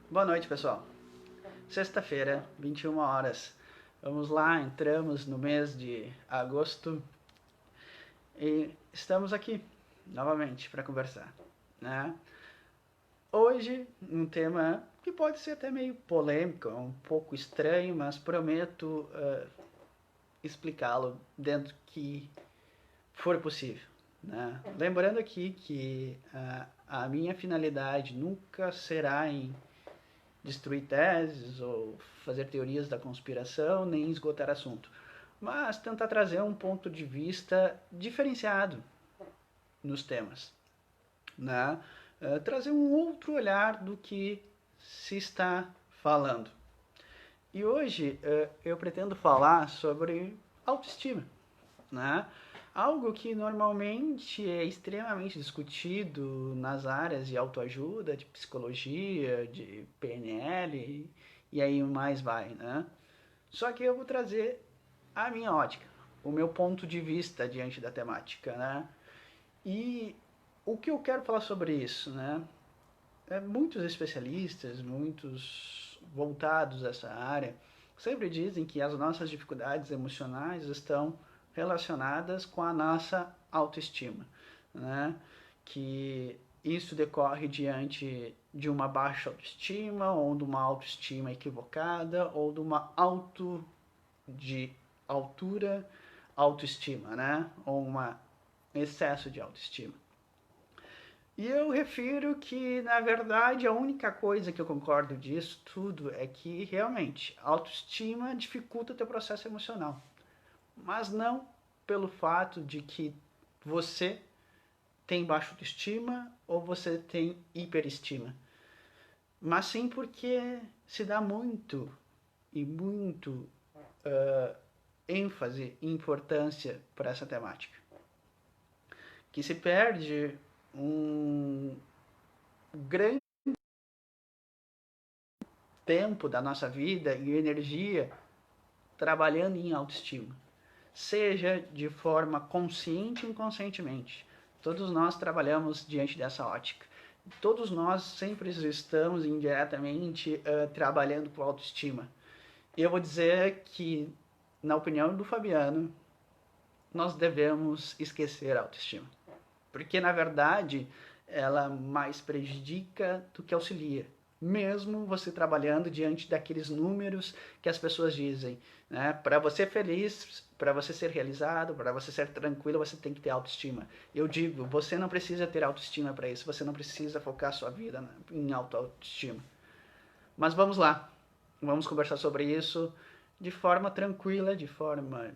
Boa noite, pessoal. Sexta-feira, 21 horas. Vamos lá, entramos no mês de agosto e estamos aqui novamente para conversar, né? Hoje, um tema que pode ser até meio polêmico, um pouco estranho, mas prometo explicá-lo dentro que for possível, né? Lembrando aqui que a minha finalidade nunca será em destruir teses ou fazer teorias da conspiração, nem esgotar assunto, mas tentar trazer um ponto de vista diferenciado nos temas, né? Trazer um outro olhar do que se está falando. E hoje eu pretendo falar sobre autoestima, né? Algo que normalmente é extremamente discutido nas áreas de autoajuda, de psicologia, de PNL e aí mais vai, né? Só que eu vou trazer a minha ótica, o meu ponto de vista diante da temática, né? E o que eu quero falar sobre isso, né? Muitos especialistas, muitos voltados a essa área, sempre dizem que as nossas dificuldades emocionais estão relacionadas com a nossa autoestima, né? Que isso decorre diante de uma baixa autoestima, ou de uma autoestima equivocada, ou de uma de altura autoestima, né? Ou um excesso de autoestima. E eu refiro que, na verdade, a única coisa que eu concordo disso tudo é que, realmente, a autoestima dificulta o teu processo emocional. Mas não pelo fato de que você tem baixa autoestima ou você tem hiperestima. Mas sim porque se dá muito e muito ênfase e importância para essa temática. Que se perde um grande tempo da nossa vida e energia trabalhando em autoestima, seja de forma consciente ou inconscientemente. Todos nós trabalhamos diante dessa ótica. Todos nós sempre estamos indiretamente trabalhando com autoestima. E eu vou dizer que, na opinião do Fabiano, nós devemos esquecer a autoestima. Porque, na verdade, ela mais prejudica do que auxilia. Mesmo você trabalhando diante daqueles números que as pessoas dizem, né? Para você ser feliz, para você ser realizado, para você ser tranquilo, você tem que ter autoestima. Eu digo, você não precisa ter autoestima para isso, você não precisa focar sua vida em autoestima. Mas vamos lá, vamos conversar sobre isso de forma tranquila, de forma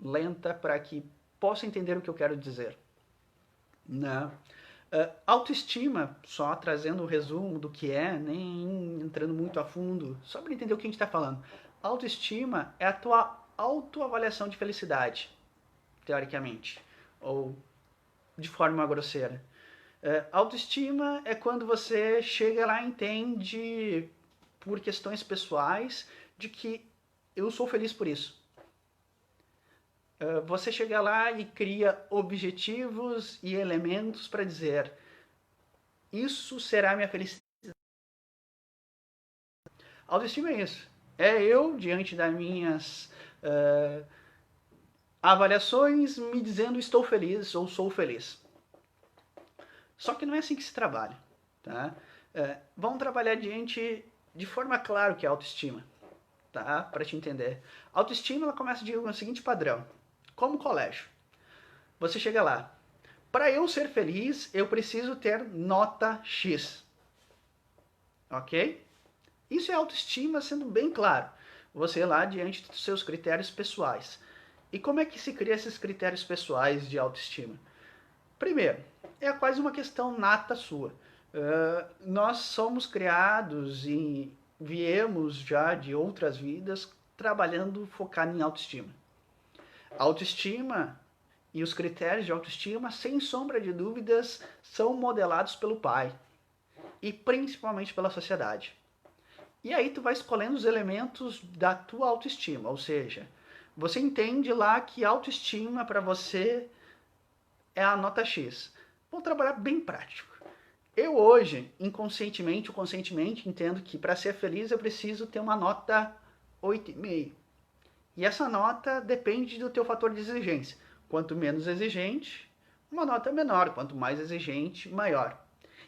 lenta, para que possa entender o que eu quero dizer. Né? Autoestima, só trazendo o resumo do que é, nem entrando muito a fundo, só para entender o que a gente está falando. Autoestima é a tua autoavaliação de felicidade, teoricamente, ou de forma grosseira. Autoestima é quando você chega lá e entende, por questões pessoais, de que eu sou feliz por isso. Você chega lá e cria objetivos e elementos para dizer: isso será minha felicidade. Autoestima é isso. É eu, diante das minhas avaliações, me dizendo estou feliz ou sou feliz. Só que não é assim que se trabalha. Tá? Vamos trabalhar diante de forma clara o que é autoestima. Tá? Para te entender. Autoestima ela começa de um seguinte padrão. Como colégio. Você chega lá. Para eu ser feliz, eu preciso ter nota X. Ok? Isso é autoestima sendo bem claro. Você lá diante dos seus critérios pessoais. E como é que se cria esses critérios pessoais de autoestima? Primeiro, é quase uma questão nata sua. Nós somos criados e viemos já de outras vidas trabalhando focado em autoestima. Autoestima e os critérios de autoestima, sem sombra de dúvidas, são modelados pelo pai e principalmente pela sociedade. E aí tu vai escolhendo os elementos da tua autoestima, ou seja, você entende lá que autoestima para você é a nota X. Vamos trabalhar bem prático. Eu hoje, inconscientemente ou conscientemente, entendo que para ser feliz eu preciso ter uma nota 8,5. E essa nota depende do teu fator de exigência. Quanto menos exigente, uma nota menor. Quanto mais exigente, maior.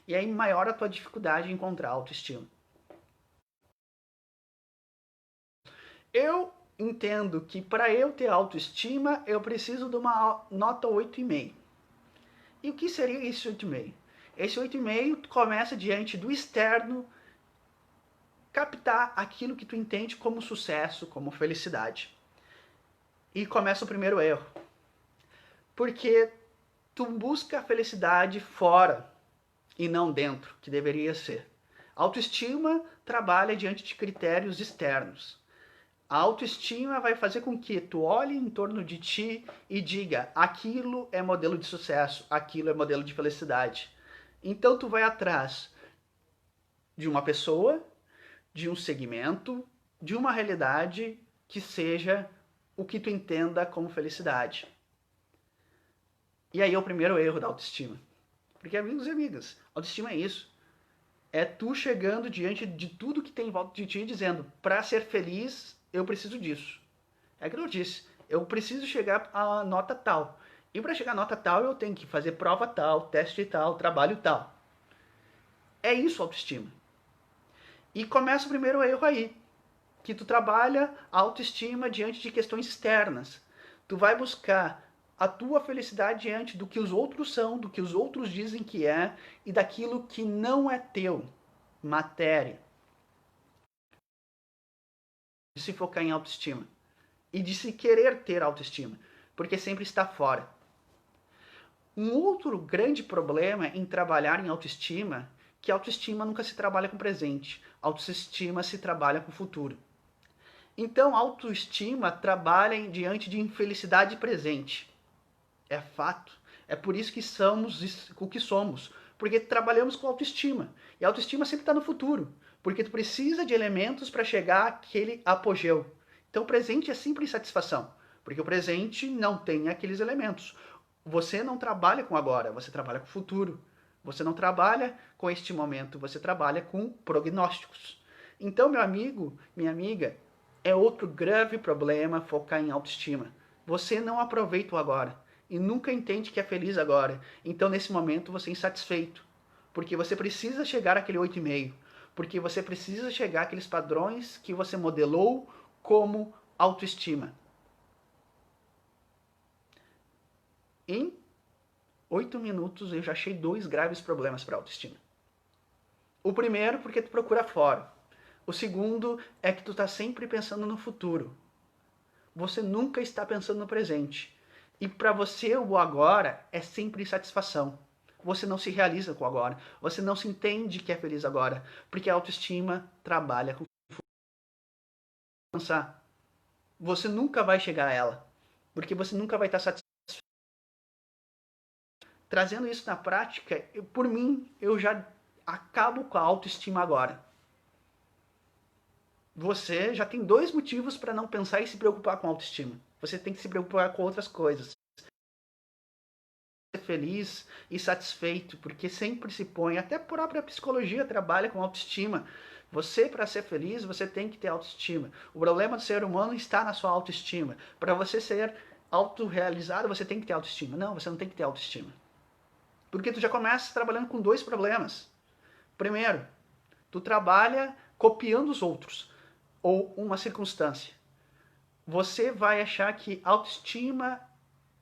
E aí maior a tua dificuldade em encontrar autoestima. Eu entendo que para eu ter autoestima, eu preciso de uma nota 8,5. E o que seria esse 8,5? Esse 8,5 começa diante do externo captar aquilo que tu entende como sucesso, como felicidade. E começa o primeiro erro. Porque tu busca a felicidade fora e não dentro, que deveria ser. A autoestima trabalha diante de critérios externos. A autoestima vai fazer com que tu olhe em torno de ti e diga: aquilo é modelo de sucesso, aquilo é modelo de felicidade. Então tu vai atrás de uma pessoa, de um segmento, de uma realidade que seja o que tu entenda como felicidade. E aí é o primeiro erro da autoestima. Porque, amigos e amigas, autoestima é isso. É tu chegando diante de tudo que tem em volta de ti e dizendo: para ser feliz, eu preciso disso. É aquilo que eu disse. Eu preciso chegar a nota tal. E para chegar a nota tal, eu tenho que fazer prova tal, teste tal, trabalho tal. É isso autoestima. E começa o primeiro erro aí. Que tu trabalha a autoestima diante de questões externas. Tu vai buscar a tua felicidade diante do que os outros são, do que os outros dizem que é e daquilo que não é teu. Matéria. De se focar em autoestima. E de se querer ter autoestima. Porque sempre está fora. Um outro grande problema em trabalhar em autoestima, que a autoestima nunca se trabalha com presente. A autoestima se trabalha com futuro. Então, a autoestima trabalha diante de infelicidade presente. É fato. É por isso que somos o que somos. Porque trabalhamos com autoestima. E a autoestima sempre está no futuro. Porque tu precisa de elementos para chegar àquele apogeu. Então, o presente é sempre insatisfação. Porque o presente não tem aqueles elementos. Você não trabalha com agora, você trabalha com o futuro. Você não trabalha com este momento, você trabalha com prognósticos. Então, meu amigo, minha amiga, é outro grave problema focar em autoestima. Você não aproveita o agora e nunca entende que é feliz agora. Então, nesse momento, você é insatisfeito. Porque você precisa chegar àquele 8,5. Porque você precisa chegar àqueles padrões que você modelou como autoestima. Em 8 minutos, eu já achei 2 graves problemas para a autoestima. O primeiro, porque tu procura fora. O segundo é que tu está sempre pensando no futuro. Você nunca está pensando no presente. E para você o agora é sempre insatisfação. Você não se realiza com o agora. Você não se entende que é feliz agora. Porque a autoestima trabalha com pensar. Você nunca vai chegar a ela. Porque você nunca vai estar satisfeito. Trazendo isso na prática, por mim, eu já acabo com a autoestima agora. Você já tem 2 motivos para não pensar e se preocupar com a autoestima. Você tem que se preocupar com outras coisas. Ser feliz e satisfeito, porque sempre se põe, até a própria psicologia trabalha com autoestima. Você, para ser feliz, você tem que ter autoestima. O problema do ser humano está na sua autoestima. Para você ser autorrealizado, você tem que ter autoestima. Não, você não tem que ter autoestima. Porque tu já começa trabalhando com 2 problemas. Primeiro, tu trabalha copiando os outros ou uma circunstância. Você vai achar que autoestima,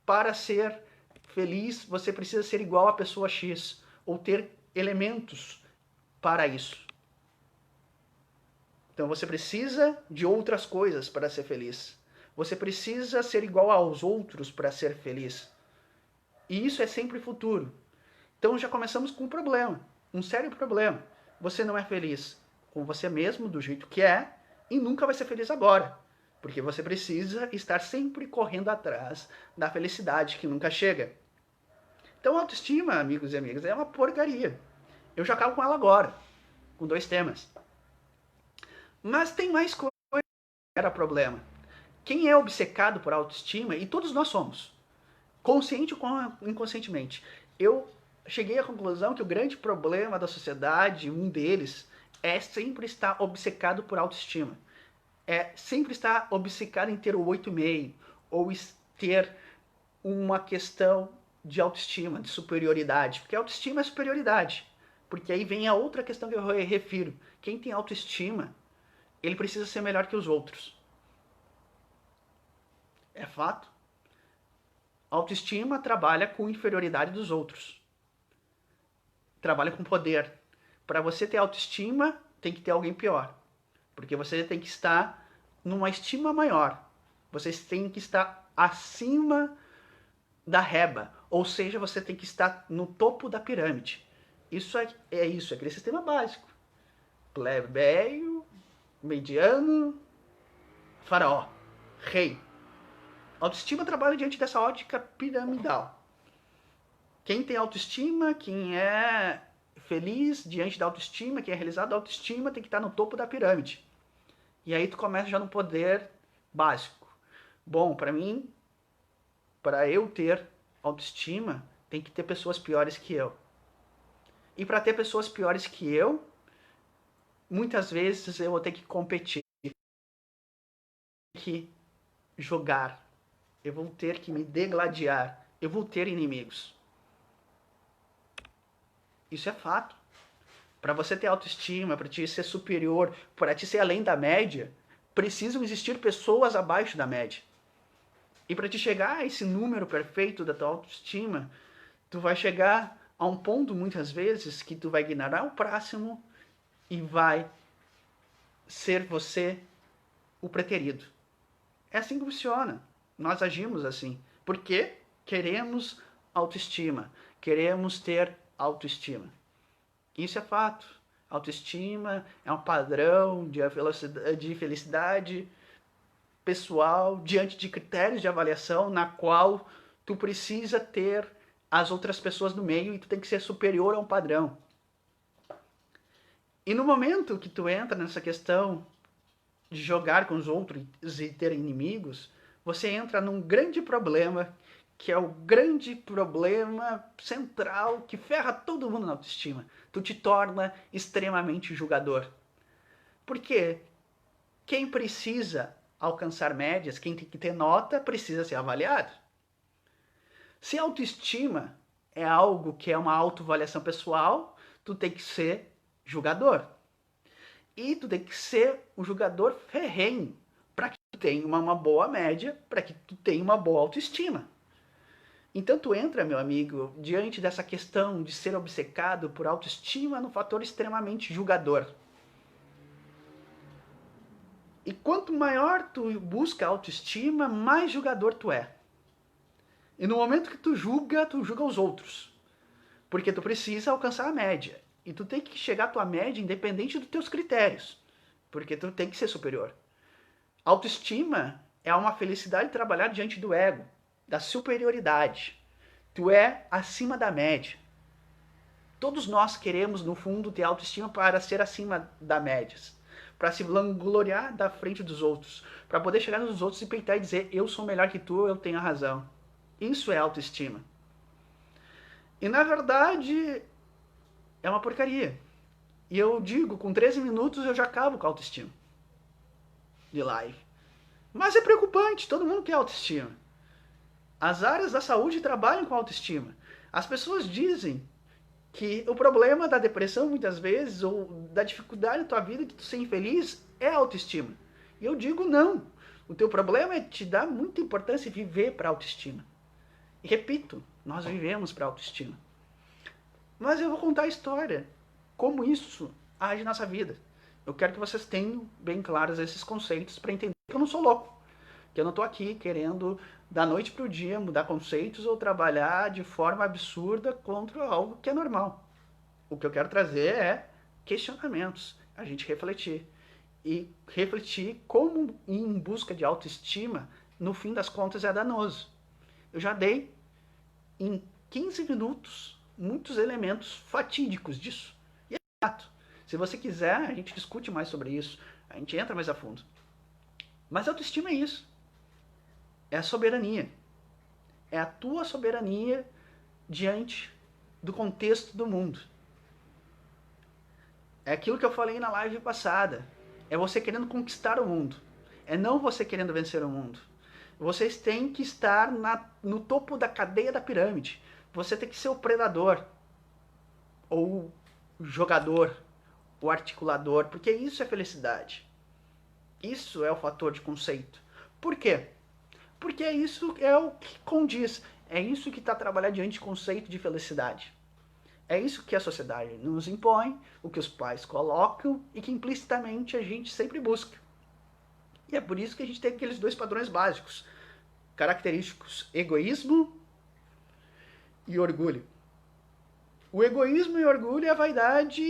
para ser feliz, você precisa ser igual à pessoa X ou ter elementos para isso. Então você precisa de outras coisas para ser feliz. Você precisa ser igual aos outros para ser feliz. E isso é sempre futuro. Então já começamos com um problema, um sério problema. Você não é feliz com você mesmo, do jeito que é, e nunca vai ser feliz agora. Porque você precisa estar sempre correndo atrás da felicidade que nunca chega. Então a autoestima, amigos e amigas, é uma porcaria. Eu já acabo com ela agora, com 2 temas. Mas tem mais coisa que era problema. Quem é obcecado por autoestima, e todos nós somos, consciente ou inconscientemente. Eu cheguei à conclusão que o grande problema da sociedade, um deles, é sempre estar obcecado por autoestima. É sempre estar obcecado em ter o 8,5 ou ter uma questão de autoestima, de superioridade. Porque autoestima é superioridade. Porque aí vem a outra questão que eu refiro. Quem tem autoestima, ele precisa ser melhor que os outros. É fato. Autoestima trabalha com inferioridade dos outros. Trabalha com poder. Para você ter autoestima, tem que ter alguém pior. Porque você tem que estar numa estima maior. Você tem que estar acima da reba. Ou seja, você tem que estar no topo da pirâmide. Isso é aquele sistema básico. Plebeio, mediano, faraó, rei. Autoestima trabalha diante dessa ótica piramidal. Quem tem autoestima, quem é feliz diante da autoestima, quem é realizado da autoestima, tem que estar no topo da pirâmide. E aí tu começa já no poder básico. Bom, para mim, para eu ter autoestima, tem que ter pessoas piores que eu. E para ter pessoas piores que eu, muitas vezes eu vou ter que competir, que jogar, eu vou ter que me degladiar, eu vou ter inimigos. Isso é fato. Para você ter autoestima, para te ser superior, para te ser além da média, precisam existir pessoas abaixo da média. E para te chegar a esse número perfeito da tua autoestima, tu vai chegar a um ponto, muitas vezes, que tu vai ignorar o próximo e vai ser você o preterido. É assim que funciona. Nós agimos assim. Porque queremos autoestima. Queremos ter autoestima. Isso é fato. Autoestima é um padrão de felicidade pessoal diante de critérios de avaliação na qual tu precisa ter as outras pessoas no meio e tu tem que ser superior a um padrão. E no momento que tu entra nessa questão de jogar com os outros e ter inimigos, você entra num grande problema, que é o grande problema central que ferra todo mundo na autoestima. Tu te torna extremamente julgador. Por quê? Quem precisa alcançar médias, quem tem que ter nota, precisa ser avaliado. Se autoestima é algo que é uma autoavaliação pessoal, tu tem que ser julgador. E tu tem que ser um julgador ferrenho para que tu tenha uma boa média, para que tu tenha uma boa autoestima. Então tu entra, meu amigo, diante dessa questão de ser obcecado por autoestima no fator extremamente julgador. E quanto maior tu busca autoestima, mais julgador tu é. E no momento que tu julga os outros. Porque tu precisa alcançar a média. E tu tem que chegar à tua média independente dos teus critérios. Porque tu tem que ser superior. Autoestima é uma felicidade trabalhar diante do ego, da superioridade. Tu é acima da média. Todos nós queremos, no fundo, ter autoestima para ser acima da média. Para se vangloriar da frente dos outros. Para poder chegar nos outros e peitar e dizer, eu sou melhor que tu, eu tenho a razão. Isso é autoestima. E na verdade, é uma porcaria. E eu digo, com 13 minutos eu já acabo com a autoestima de live. Mas é preocupante, todo mundo quer autoestima. As áreas da saúde trabalham com autoestima. As pessoas dizem que o problema da depressão, muitas vezes, ou da dificuldade da tua vida de tu ser infeliz, é a autoestima. E eu digo não. O teu problema é te dar muita importância e viver para a autoestima. E repito, nós vivemos para a autoestima. Mas eu vou contar a história, como isso age na nossa vida. Eu quero que vocês tenham bem claros esses conceitos para entender que eu não sou louco. Que eu não estou aqui querendo, da noite para o dia, mudar conceitos ou trabalhar de forma absurda contra algo que é normal. O que eu quero trazer é questionamentos, a gente refletir. E refletir como ir em busca de autoestima, no fim das contas, é danoso. Eu já dei, em 15 minutos, muitos elementos fatídicos disso. E é fato. Se você quiser, a gente discute mais sobre isso. A gente entra mais a fundo. Mas autoestima é isso. É a soberania. É a tua soberania diante do contexto do mundo. É aquilo que eu falei na live passada. É você querendo conquistar o mundo. É não você querendo vencer o mundo. Vocês têm que estar no topo da cadeia da pirâmide. Você tem que ser o predador, ou o jogador, o articulador, porque isso é felicidade. Isso é o fator de conceito. Por quê? Porque isso é o que condiz. É isso que está trabalhado diante de conceito de felicidade. É isso que a sociedade nos impõe, o que os pais colocam e que implicitamente a gente sempre busca. E é por isso que a gente tem aqueles dois padrões básicos, característicos: egoísmo e orgulho. O egoísmo e o orgulho é a vaidade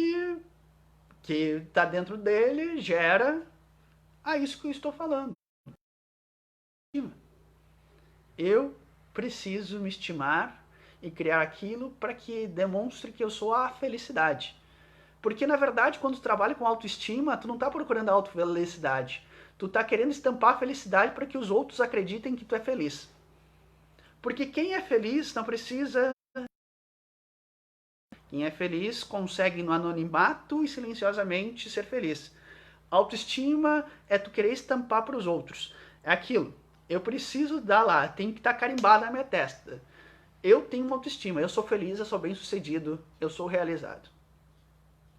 que está dentro dele, gera isso que eu estou falando. Eu preciso me estimar e criar aquilo para que demonstre que eu sou a felicidade. Porque, na verdade, quando tu trabalha com autoestima, tu não está procurando a autofelicidade. Tu está querendo estampar a felicidade para que os outros acreditem que tu é feliz. Porque quem é feliz não precisa... Quem é feliz consegue no anonimato e silenciosamente ser feliz. Autoestima é tu querer estampar para os outros. É aquilo. Eu preciso dar lá, tem que estar carimbado na minha testa. Eu tenho uma autoestima, eu sou feliz, eu sou bem sucedido, eu sou realizado.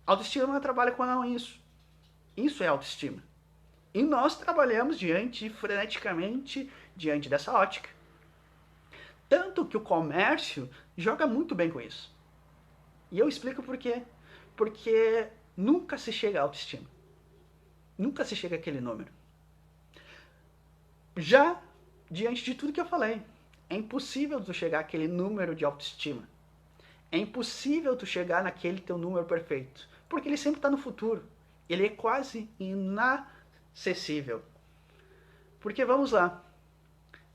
Autoestima trabalha com isso. Isso é autoestima. E nós trabalhamos freneticamente diante dessa ótica. Tanto que o comércio joga muito bem com isso. E eu explico por quê. Porque nunca se chega à autoestima. Nunca se chega àquele número. Já diante de tudo que eu falei, é impossível tu chegar àquele número de autoestima. É impossível tu chegar naquele teu número perfeito. Porque ele sempre está no futuro. Ele é quase inacessível. Porque vamos lá.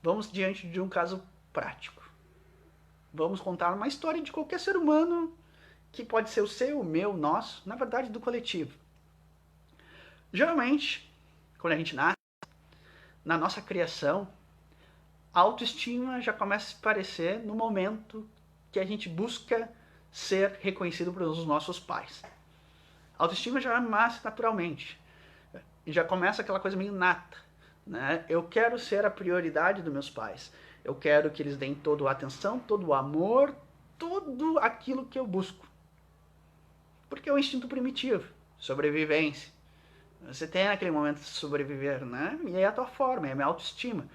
Vamos diante de um caso prático. Vamos contar uma história de qualquer ser humano, que pode ser o seu, o meu, o nosso, na verdade do coletivo. Geralmente, quando a gente nasce, na nossa criação, a autoestima já começa a se parecer no momento que a gente busca ser reconhecido pelos nossos pais. A autoestima já nasce naturalmente. Já começa aquela coisa meio inata. Né? Eu quero ser a prioridade dos meus pais. Eu quero que eles deem toda a atenção, todo o amor, tudo aquilo que eu busco. Porque é o instinto primitivo, sobrevivência. Você tem naquele momento de sobreviver, né? E é a tua forma, é a minha autoestima.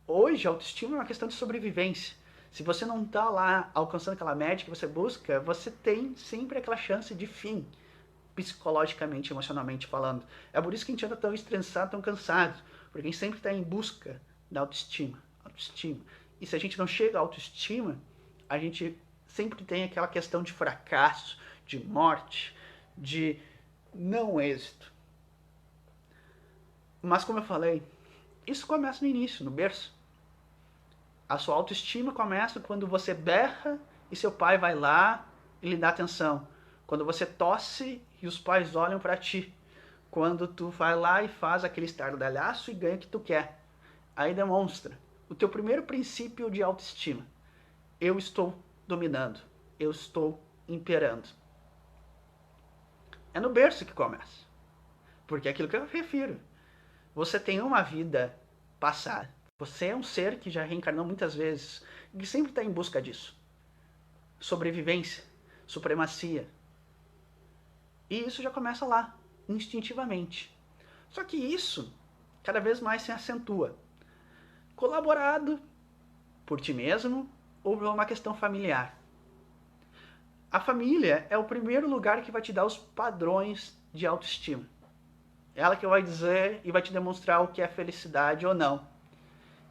Hoje, a autoestima é uma questão de sobrevivência. Se você não está lá alcançando aquela média que você busca, você tem sempre aquela chance de fim, psicologicamente, emocionalmente falando. É por isso que a gente anda tão estressado, tão cansado, porque a gente sempre está em busca da autoestima. E se a gente não chega à autoestima, a gente sempre tem aquela questão de fracasso, de morte, de não êxito. Mas como eu falei, isso começa no início, no berço. A sua autoestima começa quando você berra e seu pai vai lá e lhe dá atenção. Quando você tosse e os pais olham para ti. Quando tu vai lá e faz aquele estardalhaço e ganha o que tu quer. Aí demonstra o teu primeiro princípio de autoestima. Eu estou dominando. Eu estou imperando. É no berço que começa. Porque é aquilo que eu refiro. Você tem uma vida passada. Você é um ser que já reencarnou muitas vezes. E que sempre está em busca disso. Sobrevivência. Supremacia. E isso já começa lá, instintivamente. Só que isso cada vez mais se acentua. Colaborado por ti mesmo ou por uma questão familiar. A família é o primeiro lugar que vai te dar os padrões de autoestima. Ela que vai dizer e vai te demonstrar o que é felicidade ou não.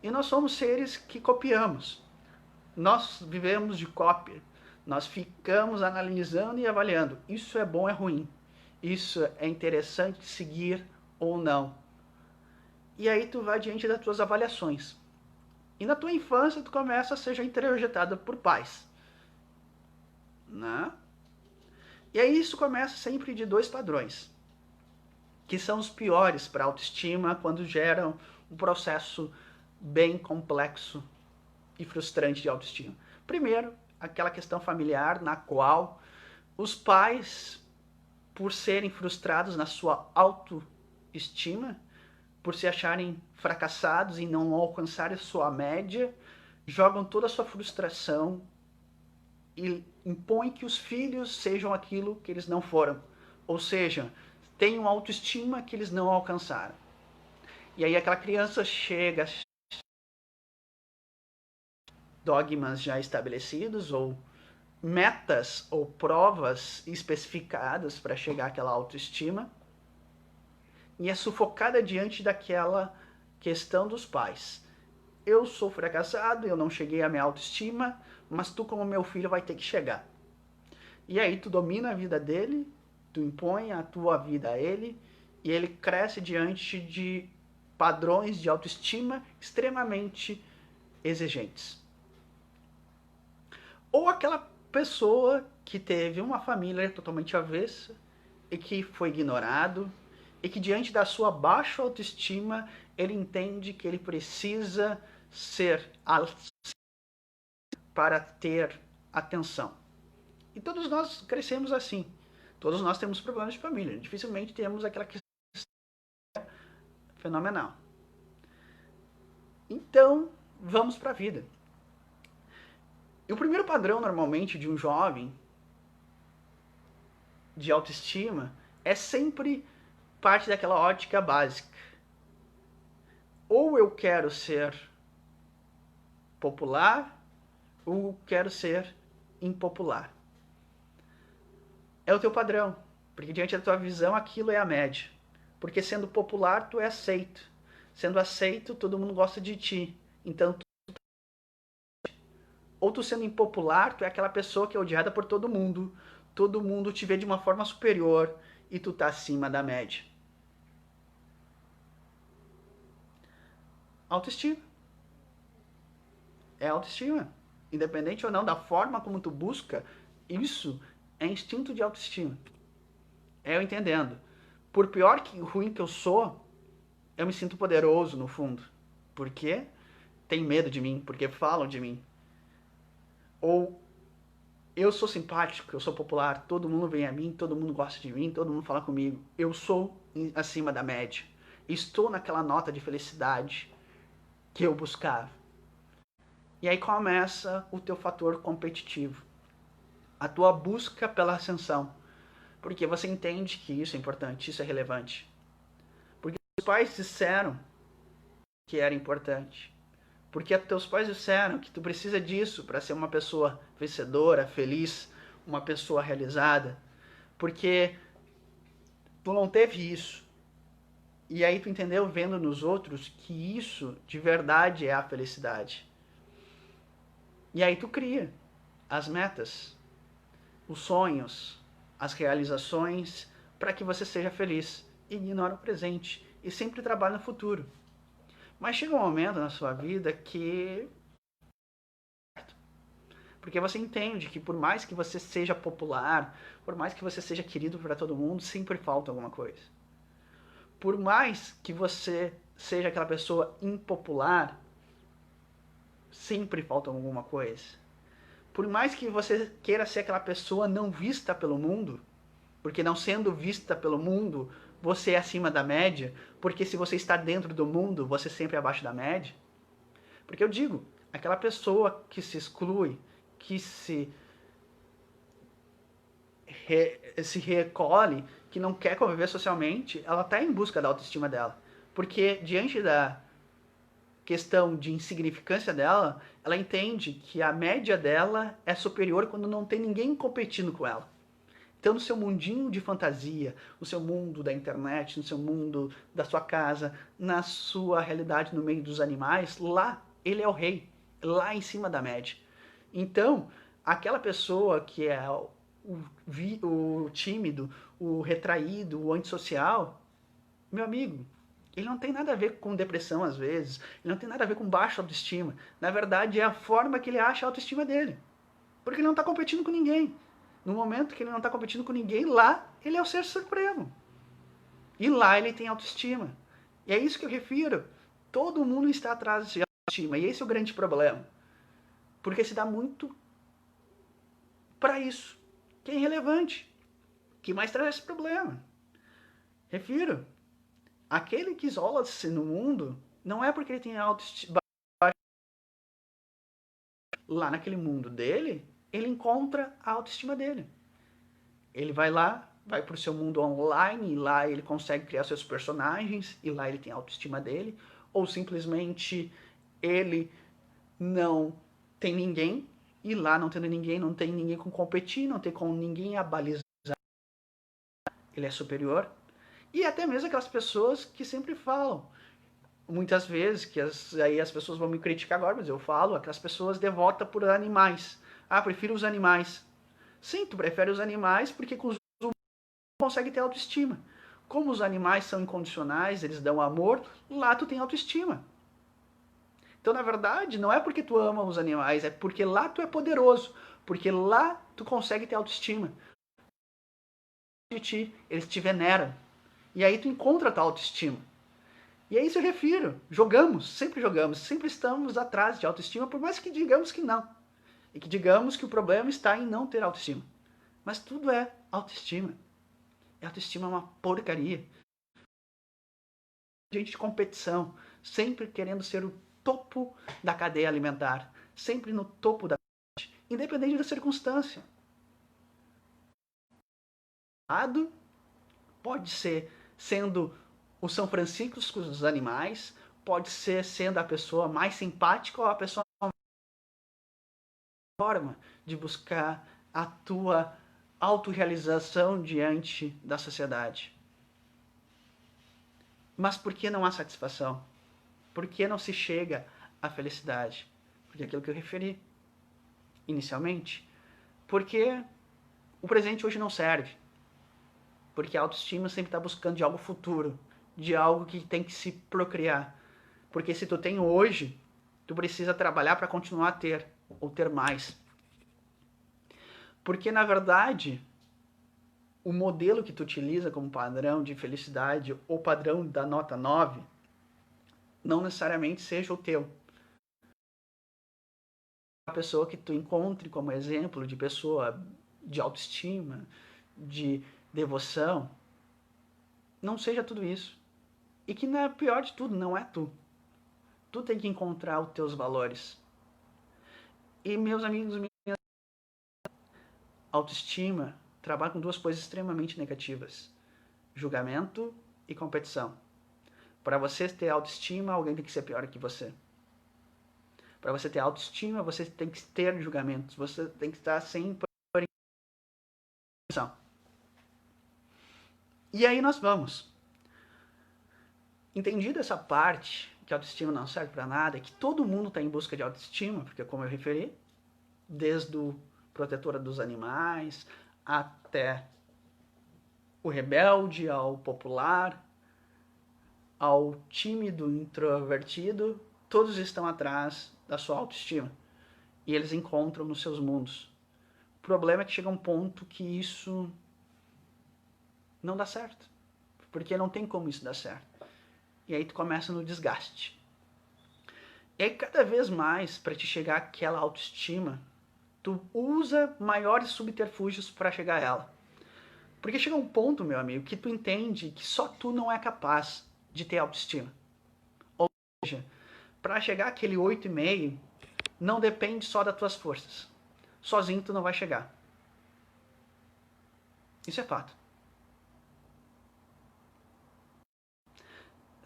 E nós somos seres que copiamos. Nós vivemos de cópia. Nós ficamos analisando e avaliando. Isso é bom ou é ruim? Isso é interessante seguir ou não? E aí tu vai diante das tuas avaliações. E na tua infância tu começa a ser já introjetado por pais. Né? E aí isso começa sempre de dois padrões, que são os piores para a autoestima quando geram um processo bem complexo e frustrante de autoestima. Primeiro aquela questão familiar na qual os pais, por serem frustrados na sua autoestima, por se acharem fracassados e não alcançarem a sua média, jogam toda a sua frustração e impõem que os filhos sejam aquilo que eles não foram. Ou seja, tenham autoestima que eles não alcançaram. E aí aquela criança chega a dogmas já estabelecidos ou metas ou provas especificadas para chegar àquela autoestima e é sufocada diante daquela questão dos pais. Eu sou fracassado, eu não cheguei à minha autoestima, mas tu como meu filho vai ter que chegar. E aí tu domina a vida dele, tu impõe a tua vida a ele e ele cresce diante de padrões de autoestima extremamente exigentes. Ou aquela pessoa que teve uma família totalmente avessa e que foi ignorado e que diante da sua baixa autoestima ele entende que ele precisa ser para ter atenção. E todos nós crescemos assim. Todos nós temos problemas de família. Dificilmente temos aquela questão fenomenal. Então, vamos para a vida. E o primeiro padrão, normalmente, de um jovem de autoestima é sempre parte daquela ótica básica. Ou eu quero ser popular, ou quero ser impopular. É o teu padrão, porque diante da tua visão aquilo é a média. Porque sendo popular tu é aceito. Sendo aceito todo mundo gosta de ti. Então ou tu sendo impopular, tu é aquela pessoa que é odiada por todo mundo te vê de uma forma superior e tu tá acima da média. Autoestima. É autoestima. Independente ou não da forma como tu busca, isso é instinto de autoestima. É eu entendendo. Por pior que ruim que eu sou, eu me sinto poderoso no fundo. Porque tem medo de mim, porque falam de mim. Ou eu sou simpático, eu sou popular, todo mundo vem a mim, todo mundo gosta de mim, todo mundo fala comigo. Eu sou acima da média. Estou naquela nota de felicidade que eu buscava. E aí começa o teu fator competitivo. A tua busca pela ascensão. Porque você entende que isso é importante, isso é relevante. Porque os pais disseram que era importante. Porque teus pais disseram que tu precisa disso para ser uma pessoa vencedora, feliz, uma pessoa realizada. Porque tu não teve isso. E aí tu entendeu vendo nos outros que isso de verdade é a felicidade. E aí tu cria as metas, os sonhos, as realizações para que você seja feliz. E ignora o presente e sempre trabalha no futuro. Mas chega um momento na sua vida que... Porque você entende que por mais que você seja popular, por mais que você seja querido para todo mundo, sempre falta alguma coisa. Por mais que você seja aquela pessoa impopular, sempre falta alguma coisa. Por mais que você queira ser aquela pessoa não vista pelo mundo, porque não sendo vista pelo mundo, você é acima da média, porque se você está dentro do mundo, você sempre é abaixo da média. Porque eu digo, aquela pessoa que se exclui, que se recolhe, que não quer conviver socialmente, ela está em busca da autoestima dela. Porque diante da questão de insignificância dela, ela entende que a média dela é superior quando não tem ninguém competindo com ela. Então, no seu mundinho de fantasia, no seu mundo da internet, no seu mundo da sua casa, na sua realidade no meio dos animais, lá ele é o rei, lá em cima da média. Então, aquela pessoa que é o tímido, o retraído, o antissocial, meu amigo, ele não tem nada a ver com depressão às vezes, ele não tem nada a ver com baixa autoestima. Na verdade, é a forma que ele acha a autoestima dele. Porque ele não está competindo com ninguém. No momento que ele não está competindo com ninguém, lá ele é o ser supremo. E lá ele tem autoestima. E é isso que eu refiro. Todo mundo está atrás de autoestima. E esse é o grande problema. Porque se dá muito para isso, que é irrelevante, que mais traz esse problema. Refiro, aquele que isola-se no mundo não é porque ele tem autoestima. Lá naquele mundo dele, ele encontra a autoestima dele. Ele vai lá, vai pro seu mundo online, e lá ele consegue criar seus personagens, e lá ele tem a autoestima dele, ou simplesmente ele não tem ninguém, e lá não tendo ninguém, não tem ninguém com competir, não tem com ninguém a balizar, ele é superior. E até mesmo aquelas pessoas que sempre falam, muitas vezes, que aí as pessoas vão me criticar agora, mas eu falo, aquelas pessoas devotas por animais. Ah, prefiro os animais. Sim, tu prefere os animais porque com os humanos tu consegue ter autoestima. Como os animais são incondicionais, eles dão amor, lá tu tem autoestima. Então, na verdade, não é porque tu ama os animais, é porque lá tu é poderoso, porque lá tu consegue ter autoestima. De ti, eles te veneram. E aí tu encontra a tua autoestima. E é isso eu refiro. Jogamos, sempre estamos atrás de autoestima, por mais que digamos que não. E que digamos que o problema está em não ter autoestima. Mas tudo é autoestima. E autoestima é uma porcaria. Gente de competição, sempre querendo ser o topo da cadeia alimentar, sempre no topo da independente da circunstância. Pode ser sendo o São Francisco dos animais, pode ser sendo a pessoa mais simpática ou a pessoa forma de buscar a tua autorrealização diante da sociedade. Mas por que não há satisfação? Por que não se chega à felicidade? Porque é aquilo que eu referi inicialmente. Porque o presente hoje não serve. Porque a autoestima sempre está buscando de algo futuro, de algo que tem que se procriar. Porque se tu tem hoje, tu precisa trabalhar para continuar a ter, ou ter mais. Porque, na verdade, o modelo que tu utiliza como padrão de felicidade ou padrão da nota 9 não necessariamente seja o teu. A pessoa que tu encontre como exemplo de pessoa de autoestima, de devoção, não seja tudo isso. E que, na pior de tudo, não é tu. Tu tem que encontrar os teus valores. E, meus amigos, minha autoestima trabalha com duas coisas extremamente negativas: julgamento e competição. Para você ter autoestima, alguém tem que ser pior que você. Para você ter autoestima, você tem que ter julgamentos. Você tem que estar sempre em competição. E aí nós vamos. Entendido essa parte, que a autoestima não serve para nada, que todo mundo está em busca de autoestima, porque como eu referi, desde o protetora dos animais até o rebelde, ao popular, ao tímido, introvertido, todos estão atrás da sua autoestima. E eles encontram nos seus mundos. O problema é que chega um ponto que isso não dá certo. Porque não tem como isso dar certo. E aí tu começa no desgaste. E aí cada vez mais, para te chegar àquela autoestima, tu usa maiores subterfúgios para chegar a ela. Porque chega um ponto, meu amigo, que tu entende que só tu não é capaz de ter autoestima. Ou seja, para chegar àquele 8,5, não depende só das tuas forças. Sozinho tu não vai chegar. Isso é fato.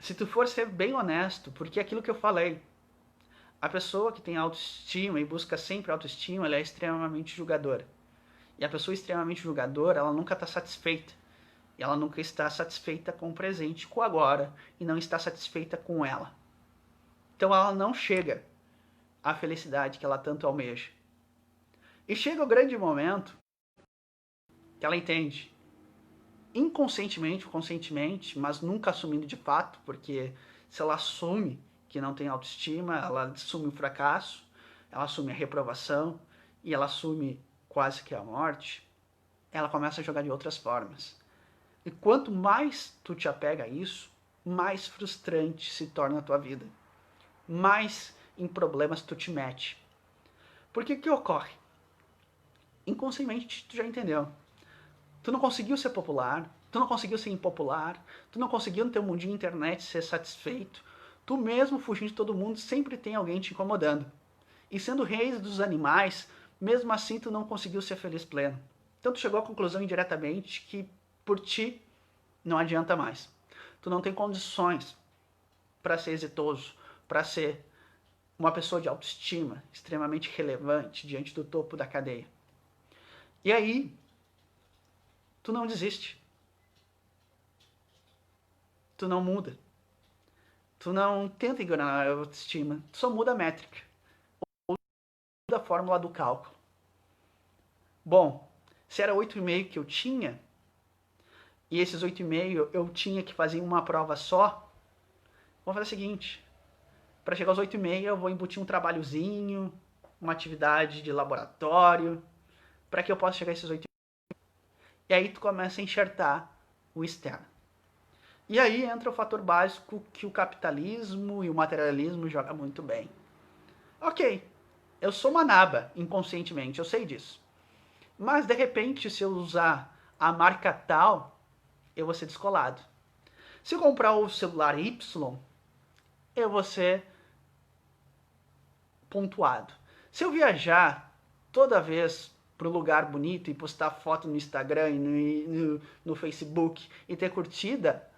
Se tu for ser bem honesto, porque é aquilo que eu falei, a pessoa que tem autoestima e busca sempre autoestima, ela é extremamente julgadora. E a pessoa extremamente julgadora, ela nunca está satisfeita. E ela nunca está satisfeita com o presente, com o agora, e não está satisfeita com ela. Então ela não chega à felicidade que ela tanto almeja. E chega o grande momento que ela entende, inconscientemente ou conscientemente, mas nunca assumindo de fato, porque se ela assume que não tem autoestima, ela assume o fracasso, ela assume a reprovação e ela assume quase que a morte, ela começa a jogar de outras formas. E quanto mais tu te apega a isso, mais frustrante se torna a tua vida. Mais em problemas tu te mete. Porque o que ocorre? inconscientemente tu já entendeu. Tu não conseguiu ser popular, tu não conseguiu ser impopular, tu não conseguiu no teu mundinho internet ser satisfeito, tu mesmo fugindo de todo mundo, sempre tem alguém te incomodando. E sendo reis dos animais, mesmo assim tu não conseguiu ser feliz pleno. Então tu chegou à conclusão indiretamente que por ti não adianta mais. Tu não tem condições para ser exitoso, para ser uma pessoa de autoestima, extremamente relevante diante do topo da cadeia. E aí, tu não desiste. Tu não muda. Tu não tenta ignorar a autoestima. Tu só muda a métrica. Ou muda a fórmula do cálculo. Bom, se era 8,5 que eu tinha, e esses 8,5 eu tinha que fazer uma prova só, vou fazer o seguinte. Para chegar aos 8,5 eu vou embutir um trabalhozinho, uma atividade de laboratório, para que eu possa chegar a esses 8,5. E aí tu começa a enxertar o externo. E aí entra o fator básico que o capitalismo e o materialismo jogam muito bem. Ok, eu sou uma naba inconscientemente, eu sei disso. Mas de repente, se eu usar a marca tal, eu vou ser descolado. Se eu comprar o celular Y, eu vou ser pontuado. Se eu viajar toda vez para um lugar bonito e postar foto no Instagram e no Facebook e ter curtida,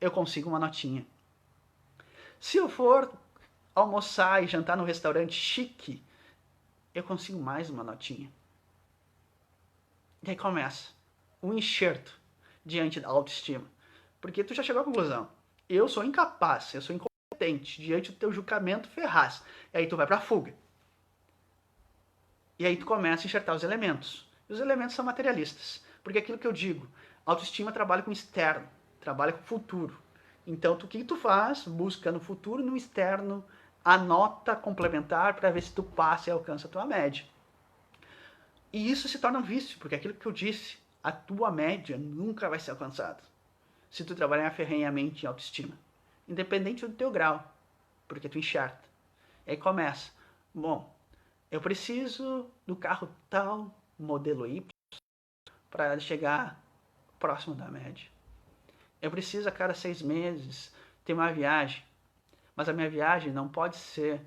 eu consigo uma notinha. Se eu for almoçar e jantar num restaurante chique, eu consigo mais uma notinha. E aí começa o enxerto diante da autoestima. Porque tu já chegou à conclusão. Eu sou incapaz, eu sou incompetente diante do teu julgamento ferraz. E aí tu vai pra fuga. E aí tu começa a enxertar os elementos. E os elementos são materialistas. Porque aquilo que eu digo, autoestima trabalha com externo, trabalha com futuro. Então, o que tu faz? Busca no futuro e no externo a nota complementar para ver se tu passa e alcança a tua média. E isso se torna um vício, porque aquilo que eu disse, a tua média nunca vai ser alcançada se tu trabalhar ferrenhamente em autoestima. Independente do teu grau, porque tu enxerta. E aí começa. Bom, eu preciso do carro tal, modelo Y, para chegar próximo da média. Eu preciso a cada 6 meses ter uma viagem. Mas a minha viagem não pode ser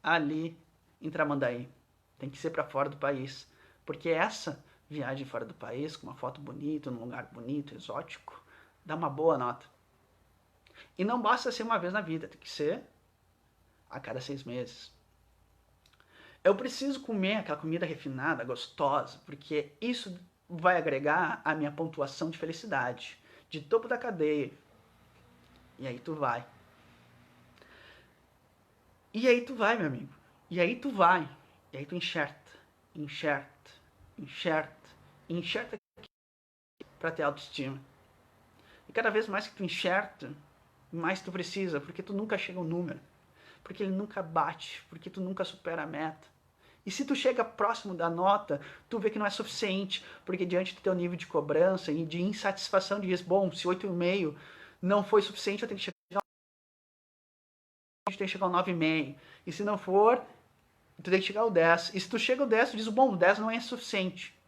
ali em Tramandaí. Tem que ser para fora do país. Porque essa viagem fora do país, com uma foto bonita, num lugar bonito, exótico, dá uma boa nota. E não basta ser uma vez na vida, tem que ser a cada 6 meses. Eu preciso comer aquela comida refinada, gostosa, porque isso vai agregar a minha pontuação de felicidade, de topo da cadeia. E aí tu vai. E aí tu vai, meu amigo. E aí tu vai. E aí tu enxerta, enxerta, enxerta, enxerta para ter autoestima. E cada vez mais que tu enxerta, mais tu precisa, porque tu nunca chega ao número. Porque ele nunca bate, porque tu nunca supera a meta. E se tu chega próximo da nota, tu vê que não é suficiente, porque diante do teu nível de cobrança e de insatisfação, diz, bom, se 8,5 não foi suficiente, eu tenho que chegar ao 9,5. E se não for, tu tem que chegar ao 10. E se tu chega ao 10, tu diz, bom, o 10 não é suficiente.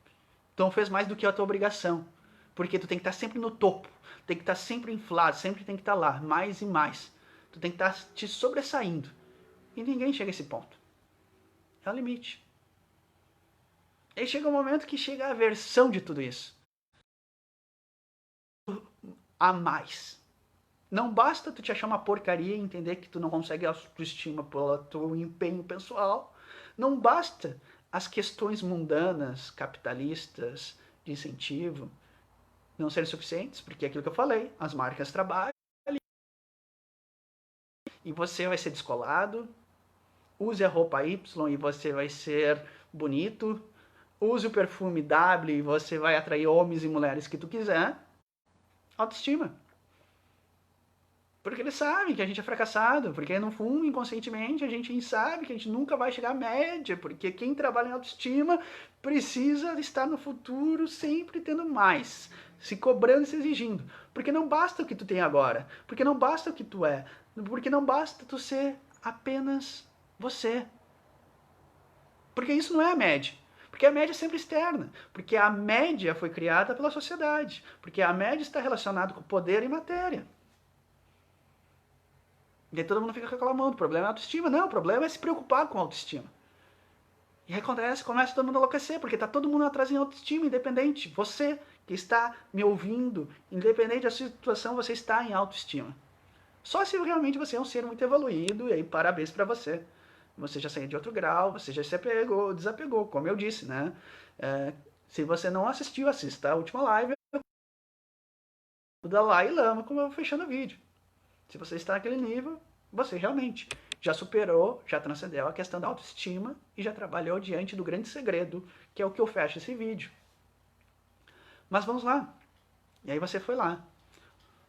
Então fez mais do que a tua obrigação. Porque tu tem que estar sempre no topo. Tem que estar sempre inflado, sempre tem que estar lá, mais e mais. Tu tem que estar te sobressaindo. E ninguém chega a esse ponto. É o limite. E aí chega um momento que chega a aversão de tudo isso. A mais. Não basta tu te achar uma porcaria e entender que tu não consegue autoestima pelo teu empenho pessoal. Não basta as questões mundanas, capitalistas, de incentivo, não serem suficientes, porque é aquilo que eu falei, as marcas trabalham e você vai ser descolado, use a roupa Y e você vai ser bonito, use o perfume W e você vai atrair homens e mulheres que tu quiser. Autoestima. Porque eles sabem que a gente é fracassado, porque no fundo, inconscientemente, a gente sabe que a gente nunca vai chegar à média, porque quem trabalha em autoestima precisa estar no futuro sempre tendo mais, se cobrando e se exigindo. Porque não basta o que tu tem agora, porque não basta o que tu é, porque não basta tu ser apenas você. Porque isso não é a média. Porque a média é sempre externa. Porque a média foi criada pela sociedade. Porque a média está relacionada com poder e matéria. E aí todo mundo fica reclamando, o problema é a autoestima. Não, o problema é se preocupar com a autoestima. E aí começa todo mundo a enlouquecer, porque está todo mundo atrás em autoestima, independente. Você que está me ouvindo, independente da sua situação, você está em autoestima. Só se realmente você é um ser muito evoluído, e aí parabéns para você. Você já saiu de outro grau, você já se apegou, desapegou, como eu disse, né? Se você não assistiu, assista a última live do Dalai Lama, como eu vou fechando o vídeo. Se você está naquele nível, você realmente já superou, já transcendeu a questão da autoestima e já trabalhou diante do grande segredo, que é o que eu fecho esse vídeo. Mas vamos lá. E aí você foi lá.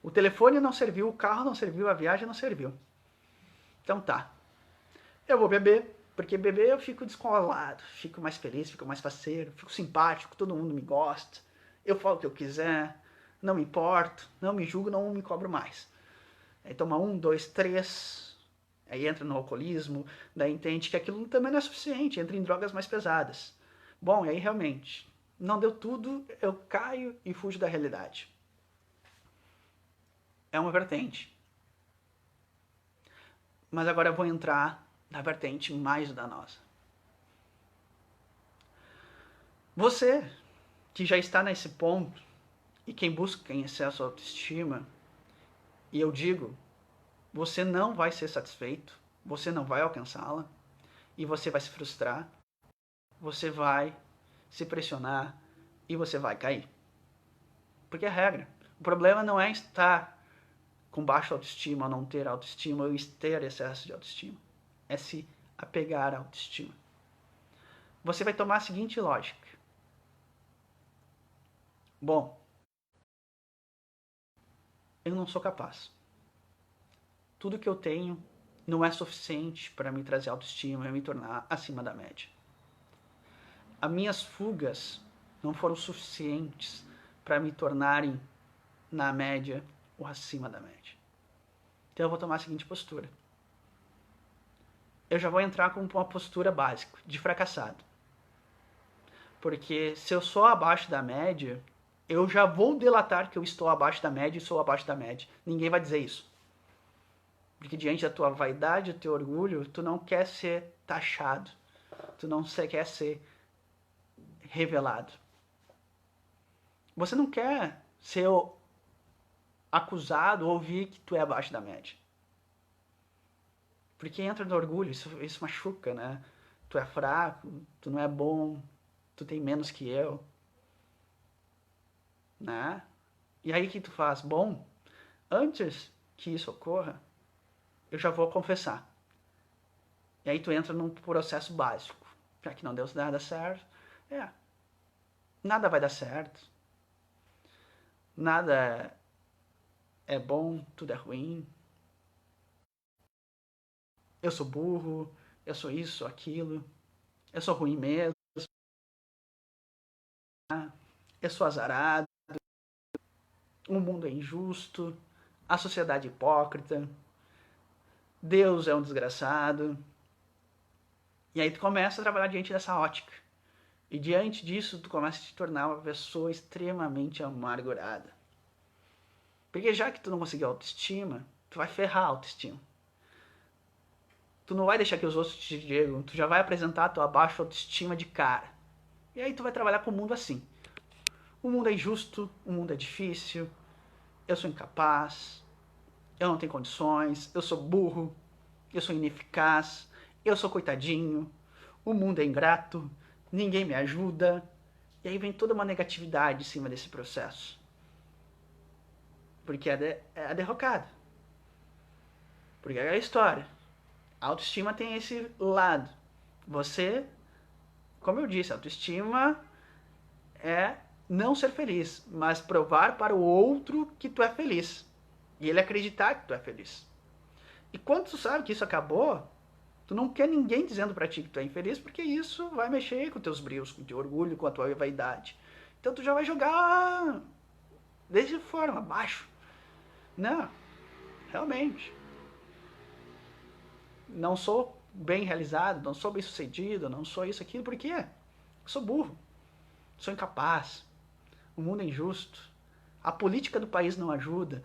O telefone não serviu, o carro não serviu, a viagem não serviu. Então tá. Eu vou beber, porque beber eu fico descolado, fico mais feliz, fico mais faceiro, fico simpático, todo mundo me gosta, eu falo o que eu quiser, não me importo, não me julgo, não me cobro mais. Aí toma 1, 2, 3, aí entra no alcoolismo, daí entende que aquilo também não é suficiente, entra em drogas mais pesadas. Bom, e aí realmente, não deu tudo, eu caio e fujo da realidade. É uma vertente. Mas agora eu vou entrar na vertente mais danosa. Você que já está nesse ponto e quem busca em excesso a autoestima, e eu digo, você não vai ser satisfeito, você não vai alcançá-la e você vai se frustrar, você vai se pressionar e você vai cair. Porque é regra. O problema não é estar com baixa autoestima, ou não ter autoestima, ou ter excesso de autoestima. É se apegar à autoestima. Você vai tomar a seguinte lógica. Bom, eu não sou capaz. Tudo que eu tenho não é suficiente para me trazer autoestima e me tornar acima da média. As minhas fugas não foram suficientes para me tornarem na média ou acima da média. Então eu vou tomar a seguinte postura. Eu já vou entrar com uma postura básica, de fracassado. Porque se eu sou abaixo da média, eu já vou delatar que eu estou abaixo da média e sou abaixo da média. Ninguém vai dizer isso. Porque diante da tua vaidade, do teu orgulho, tu não quer ser taxado. Tu não quer ser revelado. Você não quer ser acusado ou ouvir que tu é abaixo da média. Porque entra no orgulho, isso machuca, né? Tu é fraco, tu não é bom, tu tem menos que eu. Né? E aí o que tu faz? Bom, antes que isso ocorra, eu já vou confessar. E aí tu entra num processo básico. Já que não deu nada certo, nada vai dar certo. Nada é bom, tudo é ruim. Eu sou burro, eu sou isso, aquilo. Eu sou ruim mesmo. Eu sou azarado. O mundo é injusto. A sociedade é hipócrita. Deus é um desgraçado. E aí tu começa a trabalhar diante dessa ótica. E diante disso, tu começa a te tornar uma pessoa extremamente amargurada. Porque já que tu não conseguiu autoestima, tu vai ferrar a autoestima. Tu não vai deixar que os outros te digam, tu já vai apresentar a tua baixa autoestima de cara. E aí tu vai trabalhar com o mundo assim. O mundo é injusto, o mundo é difícil, eu sou incapaz, eu não tenho condições, eu sou burro, eu sou ineficaz, eu sou coitadinho, o mundo é ingrato, ninguém me ajuda. E aí vem toda uma negatividade em cima desse processo. Porque é a derrocada. Porque é a história. A autoestima tem esse lado. Você, como eu disse, a autoestima é não ser feliz, mas provar para o outro que tu é feliz. E ele acreditar que tu é feliz. E quando tu sabe que isso acabou, tu não quer ninguém dizendo pra ti que tu é infeliz, porque isso vai mexer com teus brios, com teu orgulho, com a tua vaidade. Então tu já vai jogar desde fora, abaixo. Não, realmente. Não sou bem realizado, não sou bem sucedido, não sou isso, aquilo, por quê? sou burro, sou incapaz, o mundo é injusto, a política do país não ajuda,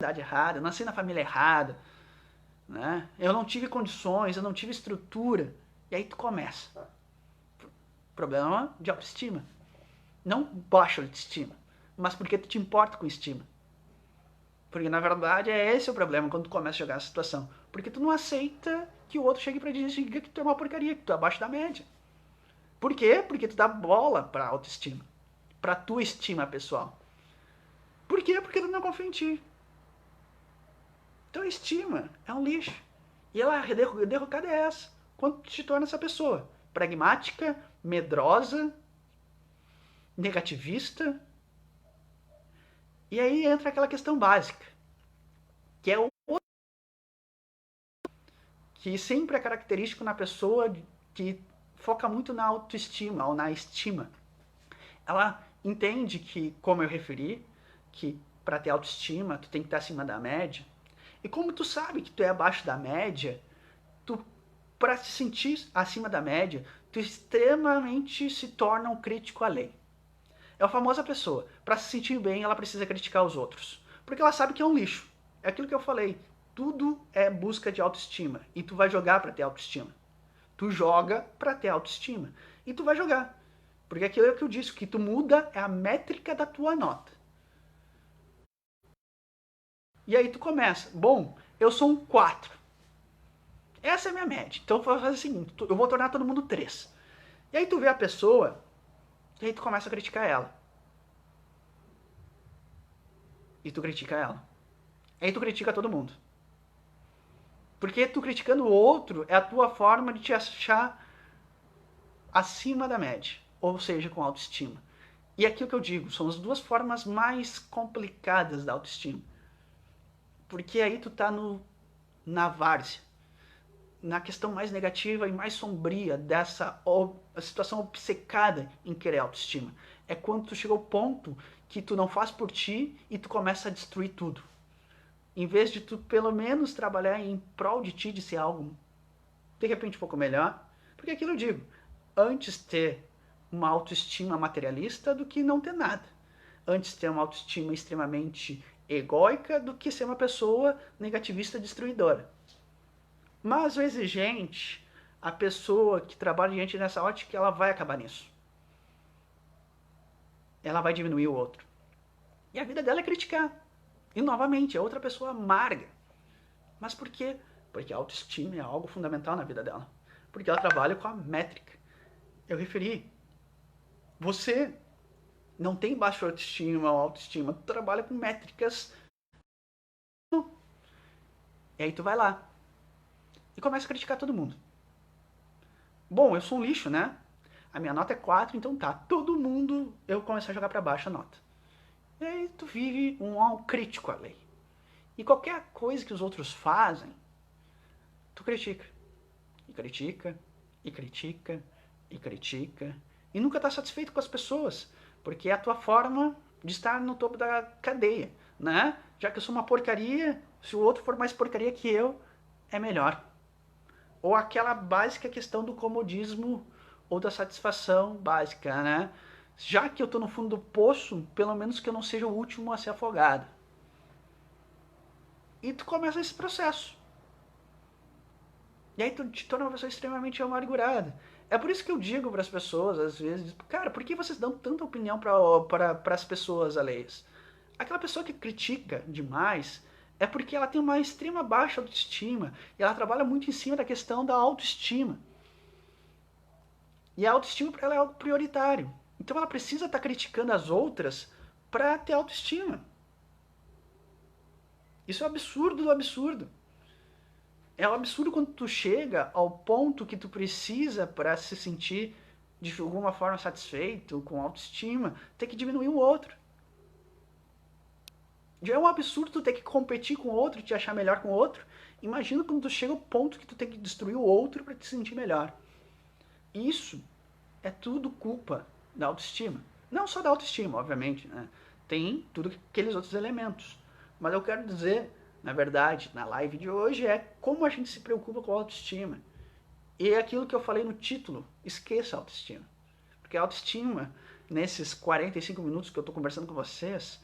eu errada, eu nasci na família errada, né? Eu não tive condições, eu não tive estrutura. E aí tu começa. Problema de autoestima. Não baixa autoestima, mas porque tu te importa com estima. Porque na verdade é esse o problema quando tu começa a jogar essa situação. Porque tu não aceita que o outro chegue pra ti e diga que tu é uma porcaria, que tu é abaixo da média. Por quê? Porque tu dá bola pra autoestima. Pra tua estima pessoal. Por quê? Porque tu não confia em ti. Então a estima é um lixo. E a derrocada é essa. Quando tu te torna essa pessoa pragmática, medrosa, negativista. E aí entra aquela questão básica, que é o que sempre é característico na pessoa que foca muito na autoestima ou na estima. Ela entende que, como eu referi, que para ter autoestima tu tem que estar acima da média. E como tu sabe que tu é abaixo da média, tu, para se sentir acima da média, tu extremamente se torna um crítico à lei. É a famosa pessoa. Para se sentir bem, ela precisa criticar os outros. Porque ela sabe que é um lixo. É aquilo que eu falei. Tudo é busca de autoestima. E tu vai jogar para ter autoestima. Tu joga para ter autoestima. E tu vai jogar. Porque aquilo é o que eu disse. O que tu muda é a métrica da tua nota. E aí tu começa. Bom, eu sou um 4. Essa é a minha média. Então eu vou fazer o seguinte. Eu vou tornar todo mundo 3. E aí tu vê a pessoa. E aí tu começa a criticar ela. E tu critica ela. Aí tu critica todo mundo. Porque tu criticando o outro é a tua forma de te achar acima da média. Ou seja, com autoestima. E aquilo que eu digo, são as duas formas mais complicadas da autoestima. Porque aí tu tá na várzea. Na questão mais negativa e mais sombria dessa situação obcecada em querer autoestima. É quando tu chega ao ponto que tu não faz por ti e tu começa a destruir tudo. Em vez de tu pelo menos trabalhar em prol de ti, de ser algo de repente um pouco melhor. Porque aquilo eu digo, antes ter uma autoestima materialista do que não ter nada. Antes ter uma autoestima extremamente egóica do que ser uma pessoa negativista destruidora. Mas o exigente, a pessoa que trabalha diante nessa ótica, ela vai acabar nisso. Ela vai diminuir o outro. E a vida dela é criticar. E novamente, é outra pessoa amarga. Mas por quê? Porque a autoestima é algo fundamental na vida dela. Porque ela trabalha com a métrica. Eu referi. Você não tem baixa autoestima ou autoestima. Tu trabalha com métricas. E aí tu vai lá. E começa a criticar todo mundo. Bom, eu sou um lixo, né? A minha nota é 4, então tá. Todo mundo eu começo a jogar pra baixo a nota. E aí tu vive um crítico à lei. E qualquer coisa que os outros fazem, tu critica. E critica, e critica, e critica. E nunca tá satisfeito com as pessoas. Porque é a tua forma de estar no topo da cadeia, né? Já que eu sou uma porcaria, se o outro for mais porcaria que eu, é melhor. Ou aquela básica questão do comodismo ou da satisfação básica, né? Já que eu tô no fundo do poço, pelo menos que eu não seja o último a ser afogado. E tu começa esse processo. E aí tu te torna uma pessoa extremamente amargurada. É por isso que eu digo para as pessoas, às vezes, cara, por que vocês dão tanta opinião para as pessoas alheias? Aquela pessoa que critica demais é porque ela tem uma extrema baixa autoestima e ela trabalha muito em cima da questão da autoestima. E a autoestima para ela é algo prioritário. Então ela precisa estar criticando as outras para ter autoestima. Isso é um absurdo do absurdo. É um absurdo quando tu chega ao ponto que tu precisa para se sentir de alguma forma satisfeito, com autoestima, ter que diminuir o outro. Já é um absurdo tu ter que competir com o outro, te achar melhor com o outro. Imagina quando tu chega ao ponto que tu tem que destruir o outro para te sentir melhor. Isso é tudo culpa da autoestima. Não só da autoestima, obviamente, né? Tem tudo aqueles outros elementos. Mas eu quero dizer, na verdade, na live de hoje, é como a gente se preocupa com a autoestima. E é aquilo que eu falei no título, esqueça a autoestima. Porque a autoestima, nesses 45 minutos que eu estou conversando com vocês,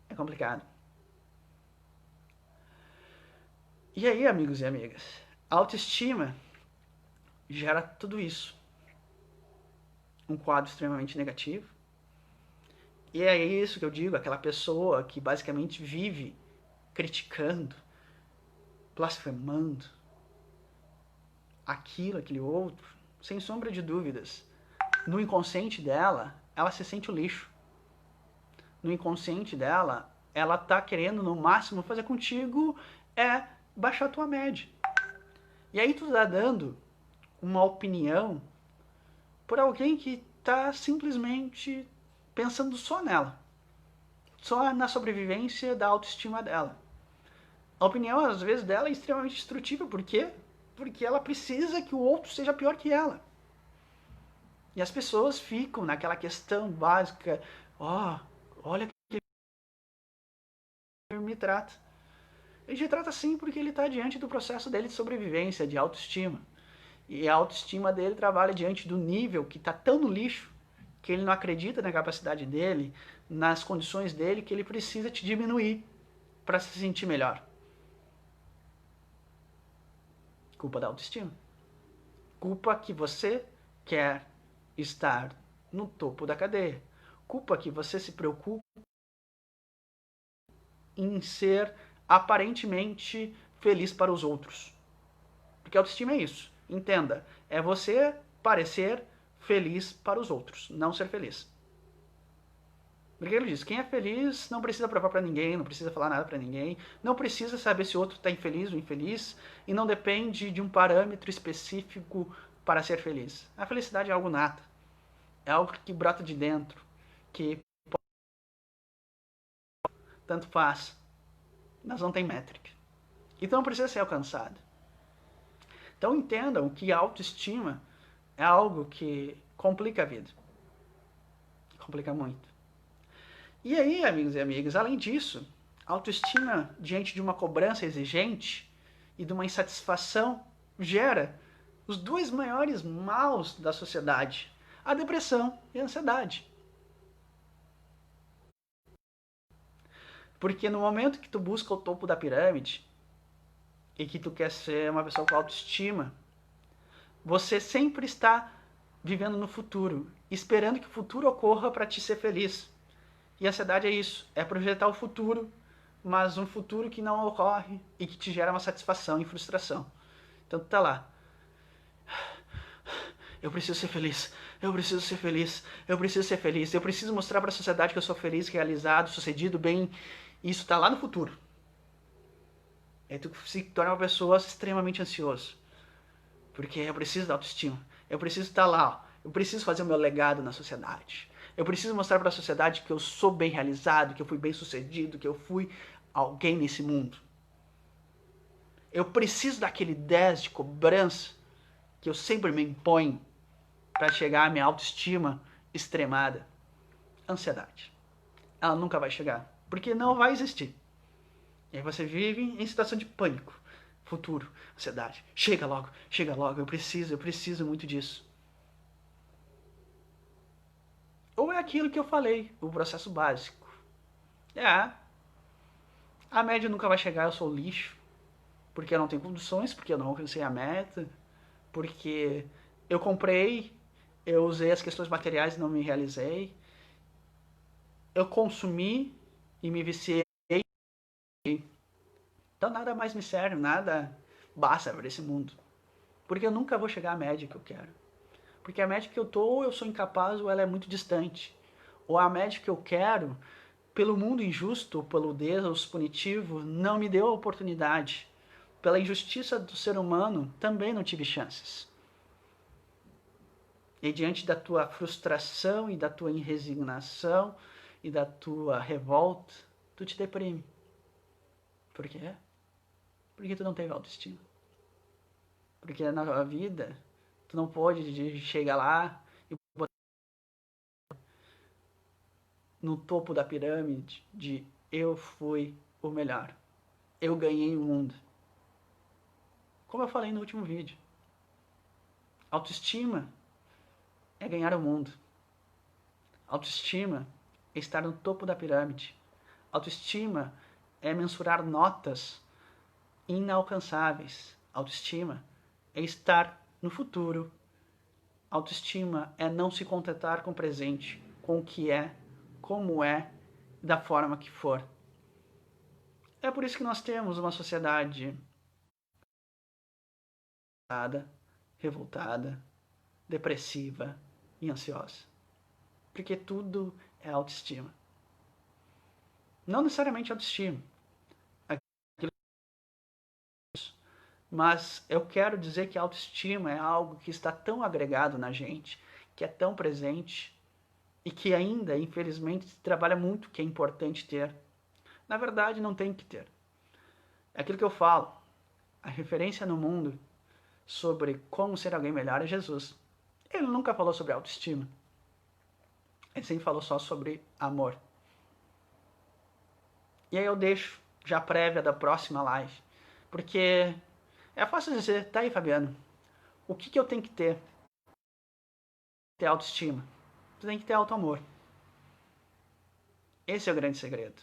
é complicado. E aí, amigos e amigas, a autoestima gera tudo isso. Um quadro extremamente negativo. E é isso que eu digo, aquela pessoa que basicamente vive criticando, blasfemando aquilo, aquele outro, sem sombra de dúvidas. No inconsciente dela, ela se sente o lixo. No inconsciente dela, ela tá querendo no máximo fazer contigo baixar a tua média. E aí tu tá dando uma opinião por alguém que tá simplesmente pensando só nela. Só na sobrevivência da autoestima dela. A opinião, às vezes, dela é extremamente destrutiva. Por quê? Porque ela precisa que o outro seja pior que ela. E as pessoas ficam naquela questão básica, olha que ele me trata. Ele te trata assim porque ele está diante do processo dele de sobrevivência, de autoestima. E a autoestima dele trabalha diante do nível que está tão no lixo que ele não acredita na capacidade dele, nas condições dele, que ele precisa te diminuir para se sentir melhor. Culpa da autoestima. Culpa que você quer estar no topo da cadeia. Culpa que você se preocupa em ser aparentemente feliz para os outros. Porque autoestima é isso. Entenda, é você parecer feliz para os outros, não ser feliz. Porque ele diz, quem é feliz não precisa provar para ninguém, não precisa falar nada para ninguém, não precisa saber se o outro está infeliz ou infeliz, e não depende de um parâmetro específico para ser feliz. A felicidade é algo nato, é algo que brota de dentro, que tanto faz, mas não tem métrica. Então não precisa ser alcançado. Então entendam que a autoestima é algo que complica a vida. Complica muito. E aí, amigos e amigas, além disso, a autoestima diante de uma cobrança exigente e de uma insatisfação gera os dois maiores maus da sociedade, a depressão e a ansiedade. Porque no momento que tu busca o topo da pirâmide e que tu quer ser uma pessoa com autoestima, você sempre está vivendo no futuro, esperando que o futuro ocorra para te ser feliz. E a ansiedade é isso, é projetar o futuro, mas um futuro que não ocorre e que te gera uma satisfação e frustração. Então tu tá lá. Eu preciso ser feliz, eu preciso ser feliz, eu preciso ser feliz, eu preciso mostrar para a sociedade que eu sou feliz, realizado, sucedido, bem. Isso tá lá no futuro. Aí tu se torna uma pessoa extremamente ansiosa. Porque eu preciso da autoestima. Eu preciso estar lá, ó. Eu preciso fazer o meu legado na sociedade. Eu preciso mostrar para a sociedade que eu sou bem realizado, que eu fui bem sucedido, que eu fui alguém nesse mundo. Eu preciso daquele 10 de cobrança que eu sempre me imponho para chegar à minha autoestima extremada. Ansiedade. Ela nunca vai chegar, porque não vai existir. E aí você vive em situação de pânico. Futuro, ansiedade. Chega logo, eu preciso muito disso. Ou é aquilo que eu falei, o processo básico. A média nunca vai chegar, eu sou lixo. Porque eu não tenho condições, porque eu não alcancei a meta, porque eu comprei, eu usei as questões materiais e não me realizei. Eu consumi e me viciei. Então nada mais me serve, nada basta para esse mundo. Porque eu nunca vou chegar à média que eu quero. Porque a média que eu tô, ou eu sou incapaz, ou ela é muito distante. Ou a média que eu quero, pelo mundo injusto, pelo Deus punitivo, não me deu a oportunidade. Pela injustiça do ser humano, também não tive chances. E diante da tua frustração e da tua resignação e da tua revolta, tu te deprime. Por quê? Porque tu não teve autoestima. Porque na vida, tu não pode chegar lá e botar no topo da pirâmide de eu fui o melhor. Eu ganhei o mundo. Como eu falei no último vídeo, autoestima é ganhar o mundo. Autoestima é estar no topo da pirâmide. Autoestima é mensurar notas inalcançáveis. Autoestima é estar no futuro. Autoestima é não se contentar com o presente, com o que é, como é, da forma que for. É por isso que nós temos uma sociedade revoltada, depressiva e ansiosa. Porque tudo é autoestima. Não necessariamente autoestima, mas eu quero dizer que a autoestima é algo que está tão agregado na gente, que é tão presente e que ainda, infelizmente, se trabalha muito que é importante ter. Na verdade, não tem que ter. É aquilo que eu falo. A referência no mundo sobre como ser alguém melhor é Jesus. Ele nunca falou sobre autoestima. Ele sempre falou só sobre amor. E aí eu deixo já prévia da próxima live. Porque é fácil dizer, tá aí, Fabiano, o que eu tenho que ter? Ter autoestima. Você tem que ter auto-amor. Esse é o grande segredo.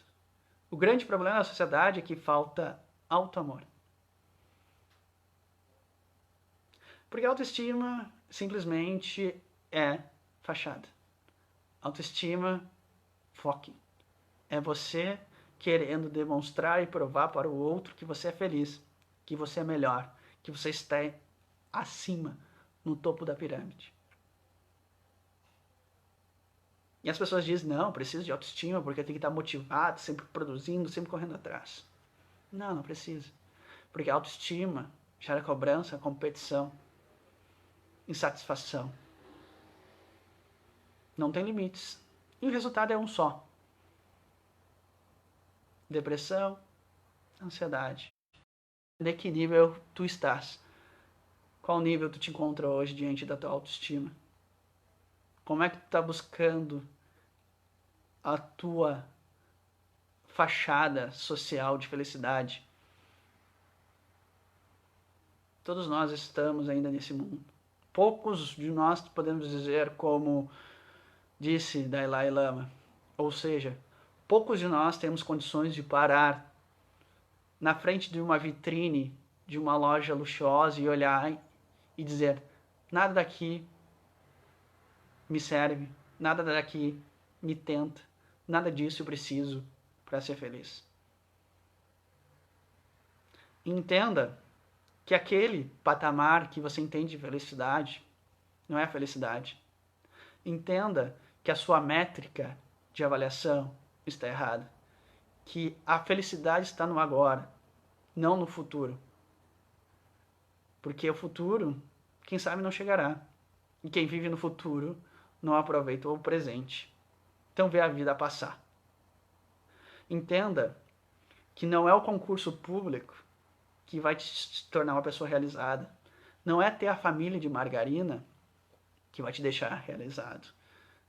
O grande problema da sociedade é que falta auto-amor. Porque a autoestima simplesmente é fachada. Autoestima, foque. É você querendo demonstrar e provar para o outro que você é feliz, que você é melhor, que você está acima, no topo da pirâmide. E as pessoas dizem, não, preciso de autoestima porque eu tenho que estar motivado, sempre produzindo, sempre correndo atrás. Não, não precisa. Porque a autoestima gera cobrança, competição, insatisfação. Não tem limites. E o resultado é um só. Depressão, ansiedade. De que nível tu estás? Qual nível tu te encontra hoje diante da tua autoestima? Como é que tu está buscando a tua fachada social de felicidade? Todos nós estamos ainda nesse mundo. Poucos de nós podemos dizer como disse Dalai Lama. Ou seja, poucos de nós temos condições de parar na frente de uma vitrine de uma loja luxuosa e olhar e dizer, nada daqui me serve, nada daqui me tenta, nada disso eu preciso para ser feliz. Entenda que aquele patamar que você entende de felicidade não é felicidade. Entenda que a sua métrica de avaliação está errada. Que a felicidade está no agora, não no futuro. Porque o futuro, quem sabe, não chegará. E quem vive no futuro não aproveita o presente. Então vê a vida passar. Entenda que não é o concurso público que vai te tornar uma pessoa realizada. Não é ter a família de margarina que vai te deixar realizado.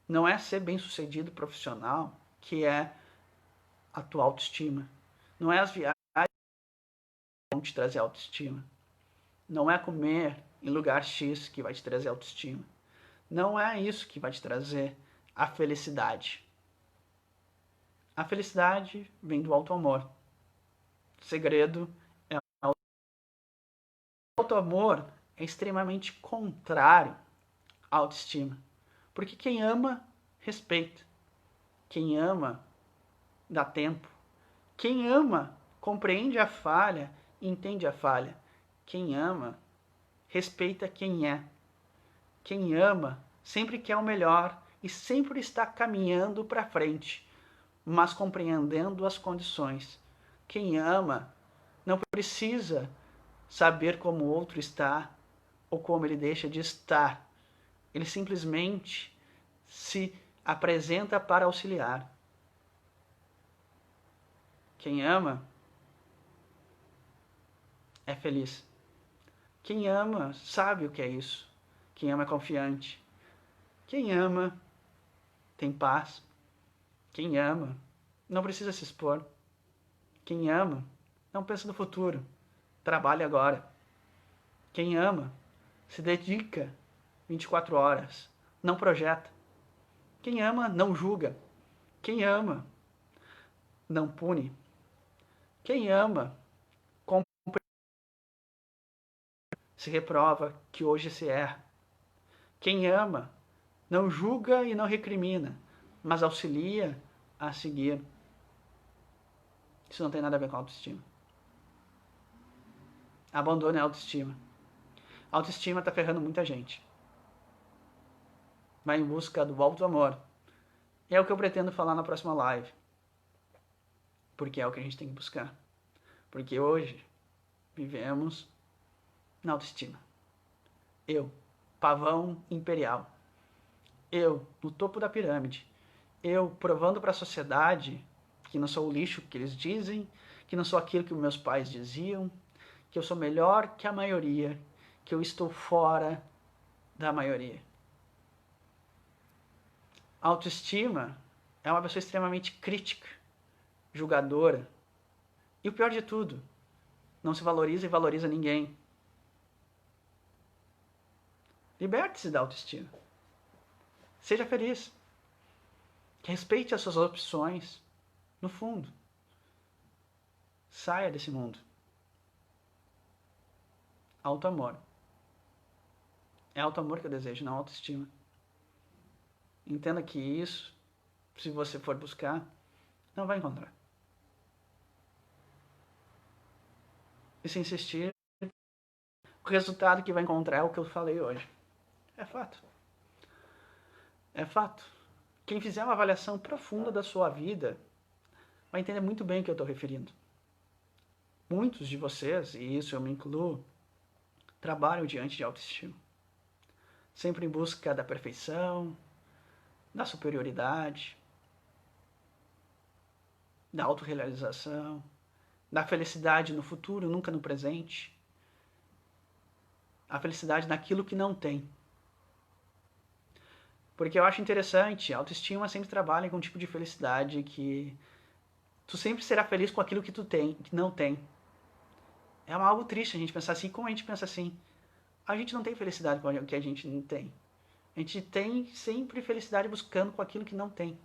Não é ser bem-sucedido profissional que é a tua autoestima. Não é as viagens que vão te trazer autoestima. Não é comer em lugar X que vai te trazer autoestima. Não é isso que vai te trazer a felicidade. A felicidade vem do auto-amor. O segredo é o auto-amor é extremamente contrário à autoestima. Porque quem ama, respeita. Quem ama, dá tempo. Quem ama, compreende a falha e entende a falha. Quem ama, respeita quem é. Quem ama, sempre quer o melhor e sempre está caminhando para frente, mas compreendendo as condições. Quem ama, não precisa saber como o outro está ou como ele deixa de estar. Ele simplesmente se apresenta para auxiliar. Quem ama é feliz. Quem ama sabe o que é isso. Quem ama é confiante. Quem ama tem paz. Quem ama não precisa se expor. Quem ama não pensa no futuro. Trabalha agora. Quem ama se dedica 24 horas, não projeta. Quem ama não julga. Quem ama não pune. Quem ama se reprova que hoje se erra. Quem ama não julga e não recrimina, mas auxilia a seguir. Isso não tem nada a ver com autoestima. Abandone a autoestima. A autoestima está ferrando muita gente. Vai em busca do alto amor. É o que eu pretendo falar na próxima live. Porque é o que a gente tem que buscar. Porque hoje vivemos na autoestima. Eu, pavão imperial. Eu, no topo da pirâmide. Eu, provando para a sociedade que não sou o lixo que eles dizem, que não sou aquilo que meus pais diziam, que eu sou melhor que a maioria, que eu estou fora da maioria. A autoestima é uma pessoa extremamente crítica, julgadora. E o pior de tudo, não se valoriza e valoriza ninguém. Liberte-se da autoestima. Seja feliz. Respeite as suas opções. No fundo, saia desse mundo. Auto-amor. É auto-amor que eu desejo, não autoestima. Entenda que isso, se você for buscar, não vai encontrar. E se insistir, o resultado que vai encontrar é o que eu falei hoje. É fato. É fato. Quem fizer uma avaliação profunda da sua vida vai entender muito bem o que eu estou referindo. Muitos de vocês, e isso eu me incluo, trabalham diante de autoestima. Sempre em busca da perfeição, da superioridade, da autorrealização, da felicidade no futuro, nunca no presente. A felicidade naquilo que não tem. Porque eu acho interessante, a autoestima sempre trabalha com um tipo de felicidade que tu sempre será feliz com aquilo que tu tem, que não tem. É algo triste a gente pensar assim. Como a gente pensa assim? A gente não tem felicidade com o que a gente não tem. A gente tem sempre felicidade buscando com aquilo que não tem.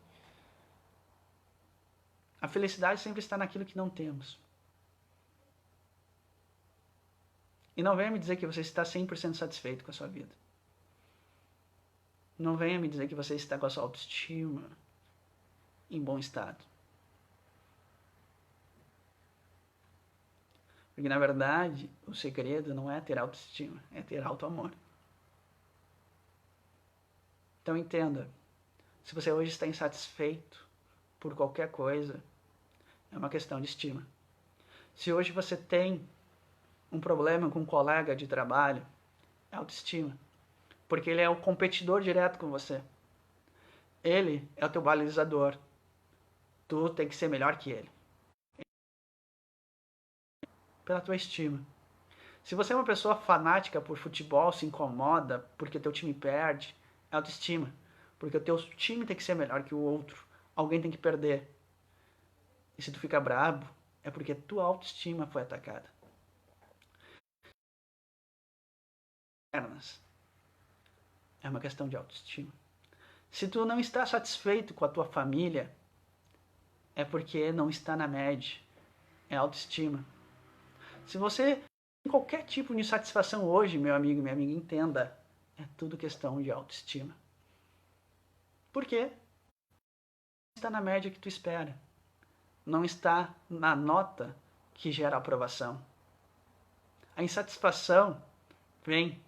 A felicidade sempre está naquilo que não temos. E não venha me dizer que você está 100% satisfeito com a sua vida. Não venha me dizer que você está com a sua autoestima em bom estado. Porque, na verdade, o segredo não é ter autoestima, é ter auto-amor. Então, entenda. Se você hoje está insatisfeito por qualquer coisa, é uma questão de estima. Se hoje você tem um problema com um colega de trabalho, é autoestima. Porque ele é o competidor direto com você. Ele é o teu balizador. Tu tem que ser melhor que ele. Pela tua estima. Se você é uma pessoa fanática por futebol, se incomoda porque teu time perde, é autoestima. Porque o teu time tem que ser melhor que o outro. Alguém tem que perder. E se tu fica brabo, é porque tua autoestima foi atacada. É uma questão de autoestima. Se tu não está satisfeito com a tua família, é porque não está na média. É autoestima. Se você tem qualquer tipo de insatisfação hoje, meu amigo, minha amiga, entenda, é tudo questão de autoestima. Por quê? Não está na média que tu espera. Não está na nota que gera aprovação. A insatisfação vem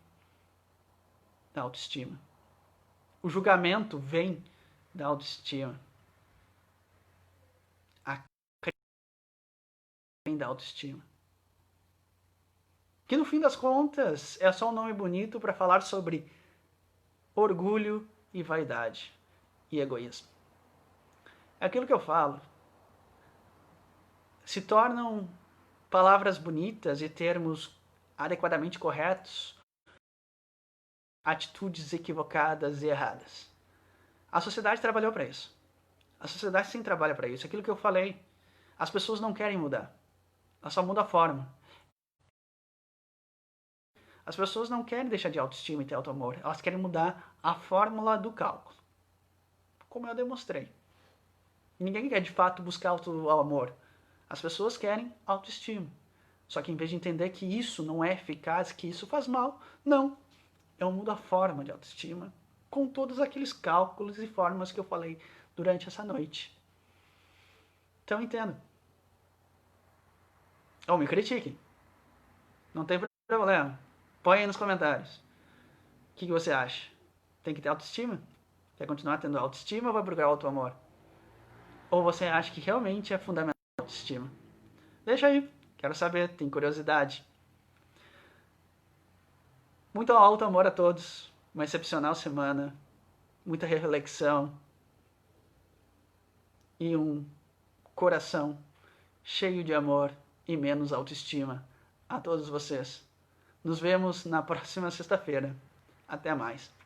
da autoestima. O julgamento vem da autoestima. A crítica vem da autoestima. Que no fim das contas é só um nome bonito para falar sobre orgulho e vaidade e egoísmo. É aquilo que eu falo. Se tornam palavras bonitas e termos adequadamente corretos, atitudes equivocadas e erradas. A sociedade trabalhou para isso. A sociedade sim trabalha para isso. Aquilo que eu falei, as pessoas não querem mudar. Elas só mudam a forma. As pessoas não querem deixar de autoestima e ter auto-amor. Elas querem mudar a fórmula do cálculo. Como eu demonstrei. Ninguém quer de fato buscar auto-amor. As pessoas querem autoestima. Só que em vez de entender que isso não é eficaz, que isso faz mal, não. Eu mudo a forma de autoestima com todos aqueles cálculos e formas que eu falei durante essa noite. Então entenda. Ou me critiquem. Não tem problema. Põe aí nos comentários. O que você acha? Tem que ter autoestima? Quer continuar tendo autoestima ou vai procurar auto-amor? Ou você acha que realmente é fundamental a autoestima? Deixa aí. Quero saber. Tem curiosidade. Muito auto-amor a todos. Uma excepcional semana. Muita reflexão. E um coração cheio de amor e menos autoestima a todos vocês. Nos vemos na próxima sexta-feira. Até mais.